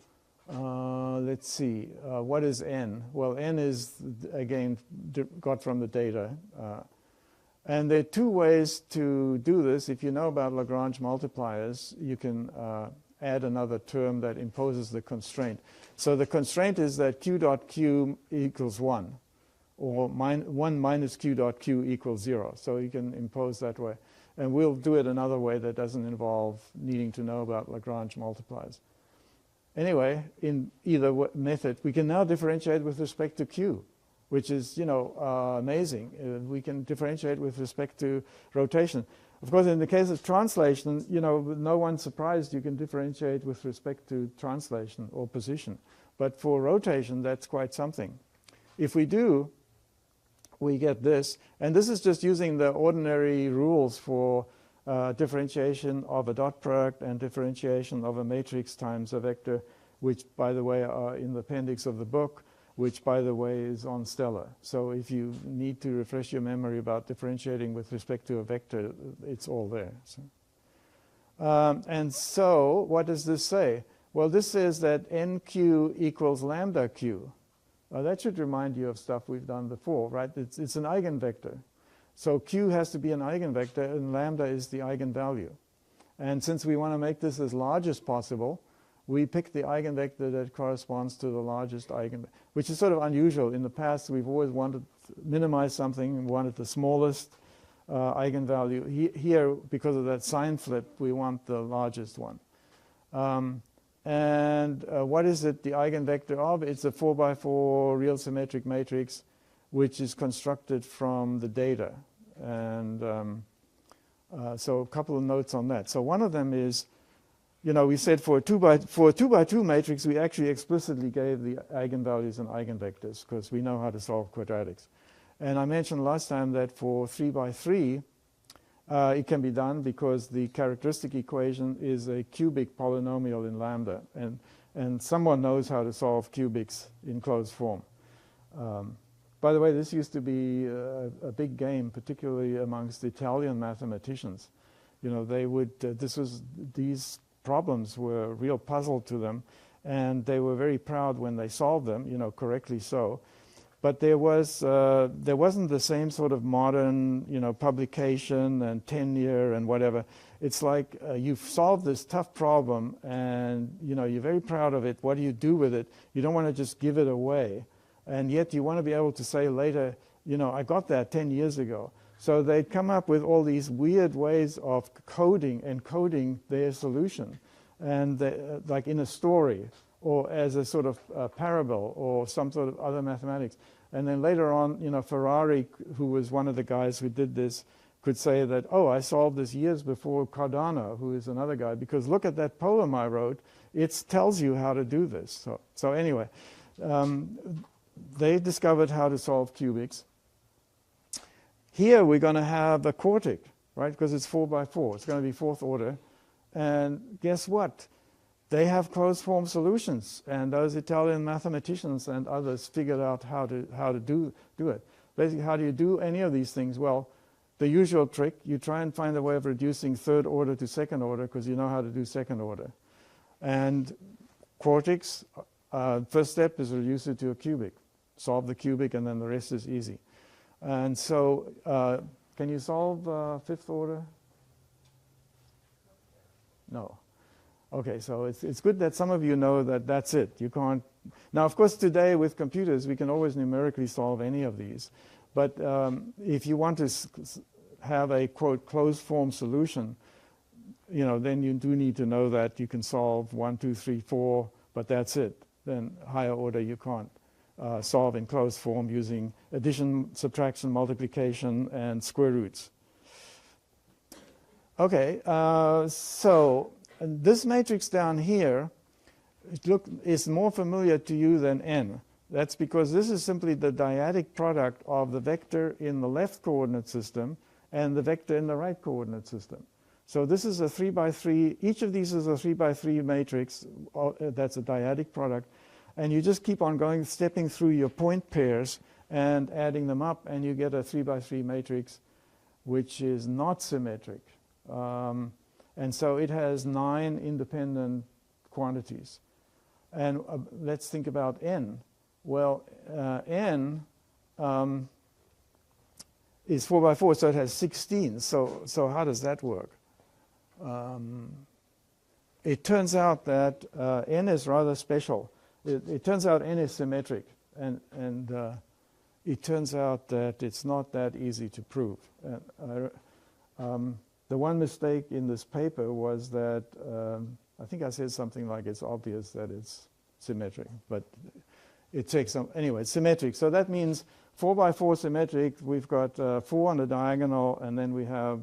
let's see, what is n? Well, n is, again, got from the data. And there are two ways to do this. If you know about Lagrange multipliers, you can add another term that imposes the constraint. So the constraint is that q dot q equals 1, or 1 minus q dot q equals 0. So you can impose that way. And we'll do it another way that doesn't involve needing to know about Lagrange multipliers. Anyway, in either method, we can now differentiate with respect to q, which is, you know, amazing. We can differentiate with respect to rotation. Of course, in the case of translation, you know, no one's surprised you can differentiate with respect to translation or position. But for rotation, that's quite something. if we do, we get this. And this is just using the ordinary rules for differentiation of a dot product and differentiation of a matrix times a vector, which, by the way, are in the appendix of the book, which, by the way, is on Stellar. So if you need to refresh your memory about differentiating with respect to a vector, it's all there. So. And so what does this say? Well, this says that nq equals lambda q. That should remind you of stuff we've done before, right? It's an eigenvector. So q has to be an eigenvector, and lambda is the eigenvalue. And since we want to make this as large as possible, we pick the eigenvector that corresponds to the largest eigenvector, which is sort of unusual. In the past, we've always wanted to minimize something and wanted the smallest eigenvalue. Here, because of that sign flip, we want the largest one. And what is it the eigenvector of? It's a 4x4 real symmetric matrix, which is constructed from the data. And so a couple of notes on that. So one of them is, you know, we said for a 2x2 matrix, we actually explicitly gave the eigenvalues and eigenvectors because we know how to solve quadratics. And I mentioned last time that for 3x3, it can be done because the characteristic equation is a cubic polynomial in lambda. And someone knows how to solve cubics in closed form. By the way, this used to be a big game, particularly amongst Italian mathematicians. You know, they would, these problems were a real puzzle to them, and they were very proud when they solved them, you know, correctly so. But there wasn't the same sort of modern, you know, publication and tenure and whatever. It's like you've solved this tough problem, and you know you're very proud of it. What do you do with it? You don't want to just give it away, and yet you want to be able to say later, you know, I got that 10 years ago. So they'd come up with all these weird ways of encoding their solution, and like in a story, or as a sort of parable, or some sort of other mathematics. And then later on, you know, Ferrari, who was one of the guys who did this, could say that, oh, I solved this years before Cardano, who is another guy, because look at that poem I wrote. It tells you how to do this. So anyway, they discovered how to solve cubics. Here we're going to have a quartic, right, because it's 4x4. It's going to be fourth order. And guess what? They have closed form solutions, and those Italian mathematicians and others figured out how to do it. Basically, how do you do any of these things? Well, the usual trick, you try and find a way of reducing third order to second order because you know how to do second order. And quartics, first step is reduce it to a cubic. Solve the cubic, and then the rest is easy. And so, can you solve fifth order? No. Okay, so it's good that some of you know that that's it. You can't. Now, of course, today with computers, we can always numerically solve any of these. But if you want to have a, quote, closed form solution, you know, then you do need to know that you can solve 1, 2, 3, 4, but that's it. Then higher order you can't solve in closed form using addition, subtraction, multiplication, and square roots. Okay, so this matrix down here is more familiar to you than n. That's because this is simply the dyadic product of the vector in the left coordinate system and the vector in the right coordinate system. So this is a 3x3. Each of these is a 3x3 matrix. That's a dyadic product. And you just keep on going, stepping through your point pairs and adding them up, and you get a 3x3 matrix, which is not symmetric. And so it has 9 independent quantities. And let's think about n. Well, n is 4x4, so it has 16. So how does that work? It turns out that n is rather special. It turns out n is symmetric, and it turns out that it's not that easy to prove. The one mistake in this paper was that I think I said something like it's obvious that it's symmetric, but it takes some. Anyway, it's symmetric. So that means 4x4 symmetric. We've got 4 on the diagonal, and then we have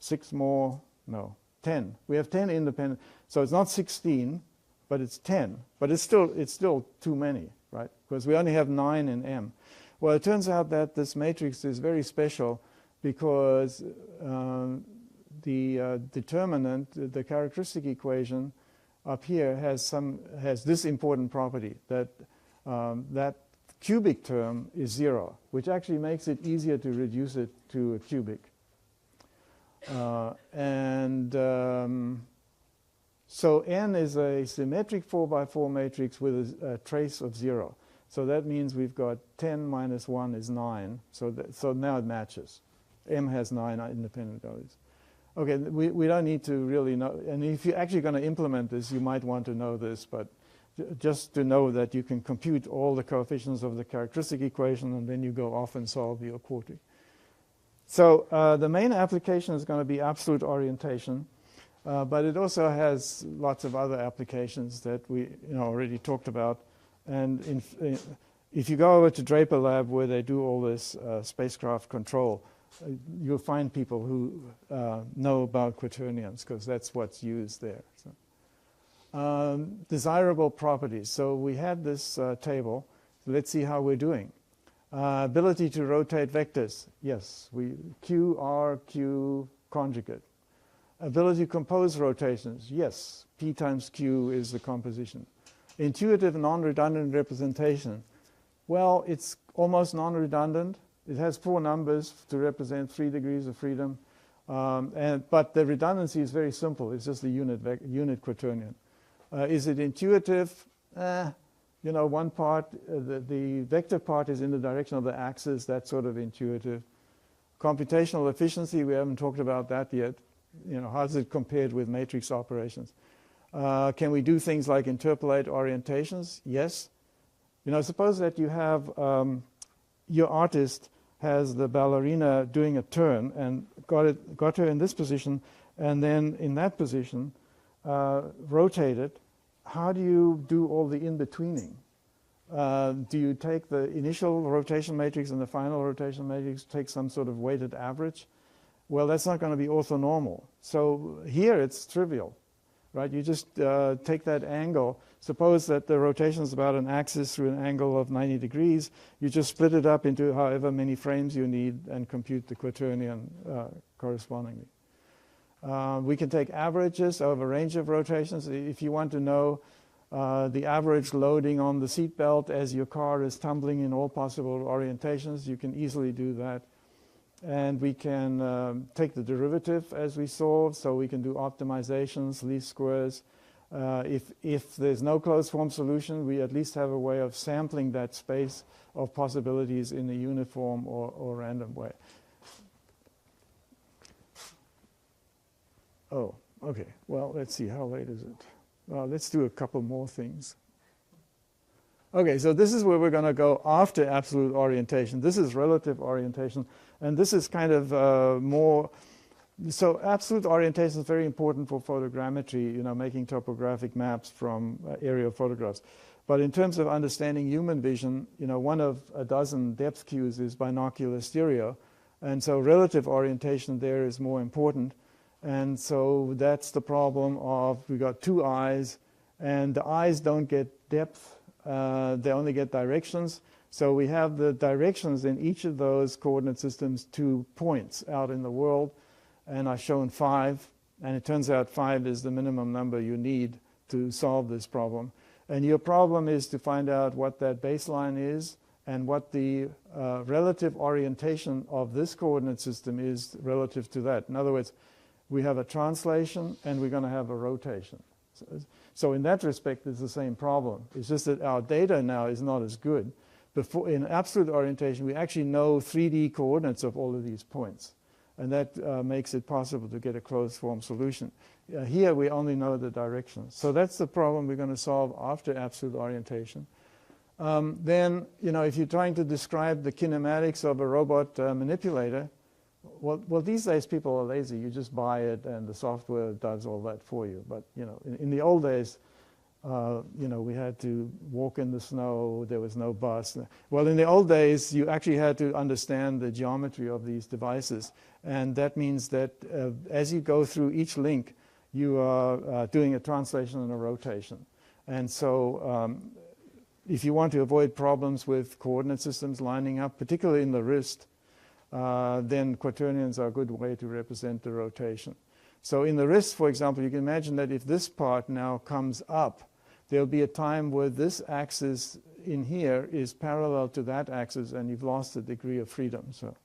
6 more. No, 10. We have 10 independent. So it's not 16, but it's 10. But it's still too many, right? because we only have 9 in M. Well, it turns out that this matrix is very special because the determinant, the characteristic equation up here has this important property, that that cubic term is 0, which actually makes it easier to reduce it to a cubic. So N is a symmetric 4×4 matrix with a trace of 0. So that means we've got 10 minus 1 is 9. So now it matches. M has 9 independent values. Okay, we don't need to really know. And if you're actually going to implement this, you might want to know this. But just to know that you can compute all the coefficients of the characteristic equation, and then you go off and solve your quartic. So the main application is going to be absolute orientation. But it also has lots of other applications that we already talked about. And if you go over to Draper Lab, where they do all this spacecraft control, you'll find people who know about quaternions, because that's what's used there. So, desirable properties. So we had this table. Let's see how we're doing. Ability to rotate vectors. Yes, Q, R, Q conjugate. Ability to compose rotations. Yes, P times Q is the composition. Intuitive non-redundant representation. Well, it's almost non-redundant. It has 4 numbers to represent 3 degrees of freedom. But the redundancy is very simple. It's just the unit quaternion. Is it intuitive? One part, the vector part is in the direction of the axis. That's sort of intuitive. Computational efficiency, we haven't talked about that yet. How does it compare with matrix operations? Can we do things like interpolate orientations? Yes. Suppose that you have your artist has the ballerina doing a turn and got her in this position, and then in that position rotate it. How do you do all the in-betweening? Do you take the initial rotation matrix and the final rotation matrix, take some sort of weighted average? Well, that's not going to be orthonormal. So here it's trivial, right? You just take that angle. Suppose that the rotation is about an axis through an angle of 90 degrees. You just split it up into however many frames you need and compute the quaternion correspondingly. We can take averages over a range of rotations. If you want to know the average loading on the seat belt as your car is tumbling in all possible orientations, you can easily do that. And we can take the derivative as we saw, so we can do optimizations, least squares. If there's no closed form solution, we at least have a way of sampling that space of possibilities in a uniform or random way. Oh, okay. Well, let's see. How late is it? Let's do a couple more things. Okay, so this is where we're going to go after absolute orientation. This is relative orientation. And this is kind of more... So absolute orientation is very important for photogrammetry, making topographic maps from aerial photographs. But in terms of understanding human vision, one of a dozen depth cues is binocular stereo. And so relative orientation there is more important. And so that's the problem of we got 2 eyes, and the eyes don't get depth. They only get directions. So we have the directions in each of those coordinate systems to points out in the world. And I've shown 5. And it turns out 5 is the minimum number you need to solve this problem. And your problem is to find out what that baseline is and what the relative orientation of this coordinate system is relative to that. In other words, we have a translation and we're going to have a rotation. So in that respect, it's the same problem. It's just that our data now is not as good. Before, in absolute orientation, we actually know 3D coordinates of all of these points. And that makes it possible to get a closed form solution. Here, we only know the directions. So that's the problem we're going to solve after absolute orientation. Then, if you're trying to describe the kinematics of a robot manipulator, well, these days people are lazy. You just buy it, and the software does all that for you. But in the old days, we had to walk in the snow. There was no bus. Well, in the old days, you actually had to understand the geometry of these devices, and that means that as you go through each link, you are doing a translation and a rotation. And so if you want to avoid problems with coordinate systems lining up, particularly in the wrist, then quaternions are a good way to represent the rotation. So in the wrist, for example, you can imagine that if this part now comes up, there'll be a time where this axis in here is parallel to that axis, and you've lost a degree of freedom. So,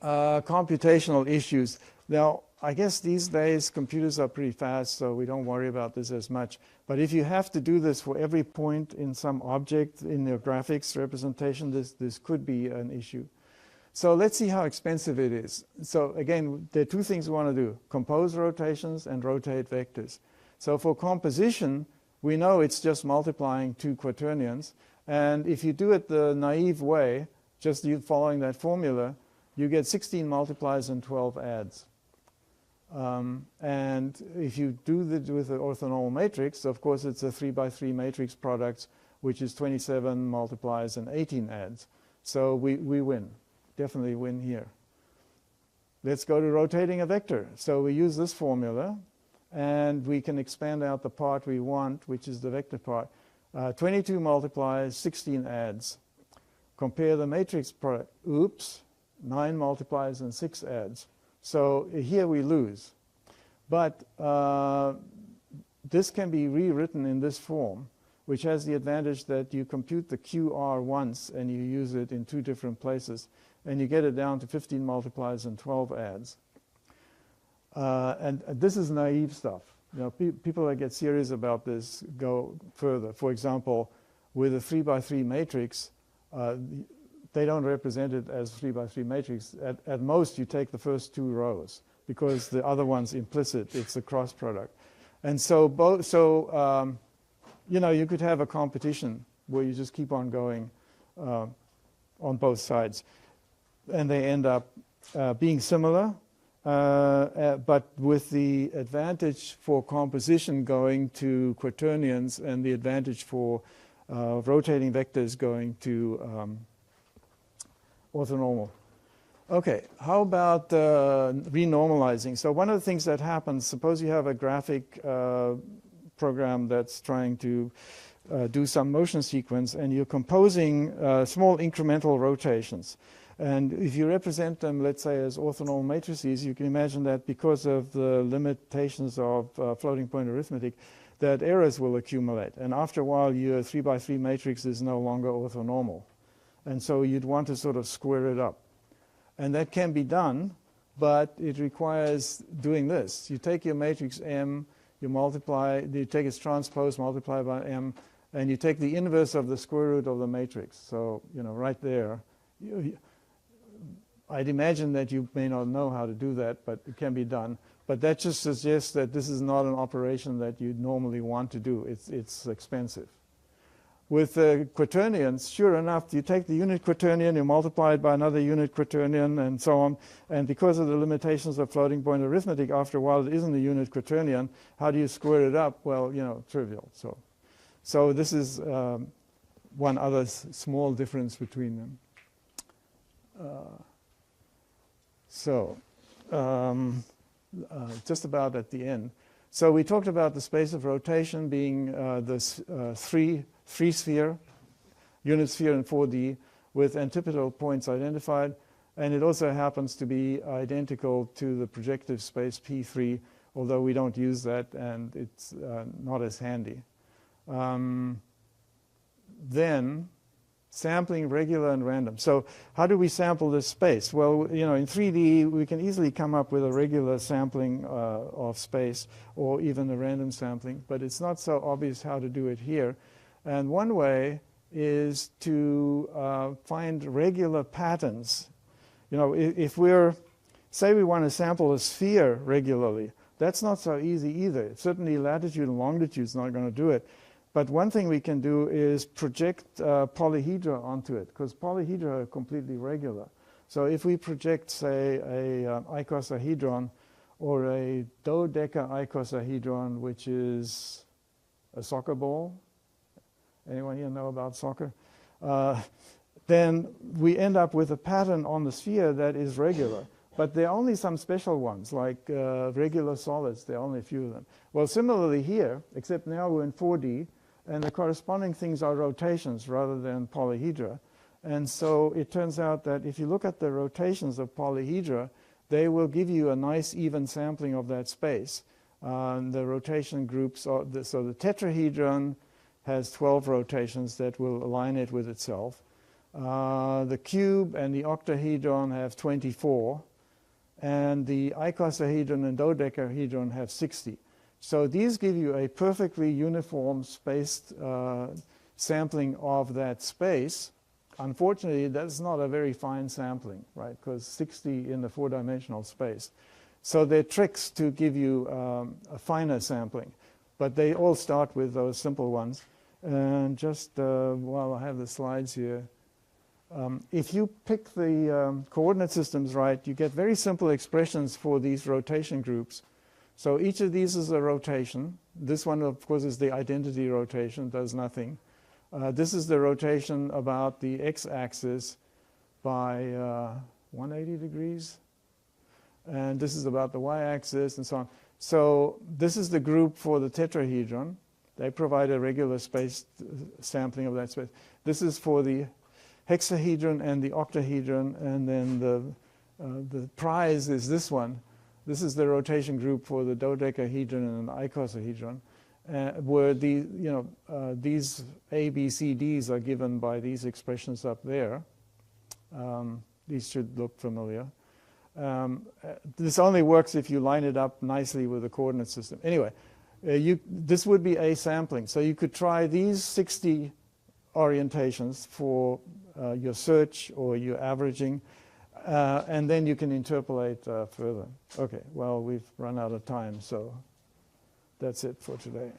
computational issues. Now, I guess these days computers are pretty fast, so we don't worry about this as much. But if you have to do this for every point in some object in your graphics representation, this could be an issue. So let's see how expensive it is. So again, there are two things we want to do: compose rotations and rotate vectors. So for composition, we know it's just multiplying two quaternions. And if you do it the naive way, just you following that formula, you get 16 multiplies and 12 adds. And if you do that with the orthonormal matrix, of course, it's a 3 by 3 matrix product, which is 27 multiplies and 18 adds. So we win. Definitely win here. Let's go to rotating a vector. So we use this formula, and we can expand out the part we want, which is the vector part. 22 multiplies, 16 adds. Compare the matrix product. Oops, 9 multiplies and 6 adds. So here we lose. But this can be rewritten in this form, which has the advantage that you compute the QR once and you use it in two different places. And you get it down to 15 multiplies and 12 adds. And this is naive stuff. You know, people that get serious about this go further. For example, with a 3 by 3 matrix, they don't represent it as 3 by 3 matrix. At most, you take the first two rows because the other one's implicit. It's a cross product. And so, you know, you could have a competition where you just keep on going on both sides. And they end up being similar, but with the advantage for composition going to quaternions and the advantage for rotating vectors going to orthonormal. Okay, how about renormalizing? So one of the things that happens, suppose you have a graphic program that's trying to do some motion sequence, and you're composing small incremental rotations. And if you represent them, let's say, as orthonormal matrices, you can imagine that because of the limitations of floating point arithmetic, that errors will accumulate. And after a while, your 3 by 3 matrix is no longer orthonormal. And so you'd want to sort of square it up. And that can be done, but it requires doing this. You take your matrix M, you multiply, you take its transpose, multiply by M, and you take the inverse of the square root of the matrix. So, you know, right there. I'd imagine that you may not know how to do that, but it can be done. But that just suggests that this is not an operation that you'd normally want to do. It's expensive. With quaternions, sure enough, you take the unit quaternion, you multiply it by another unit quaternion, and so on. And because of the limitations of floating point arithmetic, after a while it isn't a unit quaternion. How do you square it up? Well, you know, trivial. So this is one other small difference between them. Just about at the end. So we talked about the space of rotation being this three sphere, unit sphere in 4D with antipodal points identified. And it also happens to be identical to the projective space P3, although we don't use that and it's not as handy. Then sampling regular and random. So how do we sample this space? Well, you know, in 3D, we can easily come up with a regular sampling of space or even a random sampling, but it's not so obvious how to do it here. And one way is to find regular patterns. You know, if say we want to sample a sphere regularly, that's not so easy either. Certainly latitude and longitude is not going to do it. But one thing we can do is project polyhedra onto it, because polyhedra are completely regular. So if we project, say, a icosahedron or a dodecahedron, which is a soccer ball, anyone here know about soccer? Then we end up with a pattern on the sphere that is regular. But there are only some special ones, like regular solids. There are only a few of them. Well, similarly here, except now we're in 4D, and the corresponding things are rotations rather than polyhedra. And so it turns out that if you look at the rotations of polyhedra, they will give you a nice even sampling of that space. The rotation groups are, so the tetrahedron has 12 rotations that will align it with itself. The cube and the octahedron have 24, and the icosahedron and dodecahedron have 60. So these give you a perfectly uniform spaced sampling of that space. Unfortunately, that's not a very fine sampling, right? Because 60 in the four-dimensional space. So there are tricks to give you a finer sampling, but they all start with those simple ones. And just while I have the slides here, if you pick the coordinate systems right, you get very simple expressions for these rotation groups. So each of these is a rotation. This one, of course, is the identity rotation, does nothing. This is the rotation about the x-axis by 180 degrees. And this is about the y-axis and so on. So this is the group for the tetrahedron. They provide a regular space sampling of that space. This is for the hexahedron and the octahedron, and then the prize is this one. This is the rotation group for the dodecahedron and the icosahedron, where these A, B, C, Ds are given by these expressions up there. These should look familiar. This only works if you line it up nicely with the coordinate system. Anyway, this would be a sampling. So you could try these 60 orientations for your search or your averaging, and then you can interpolate further. Okay, well, we've run out of time, so that's it for today.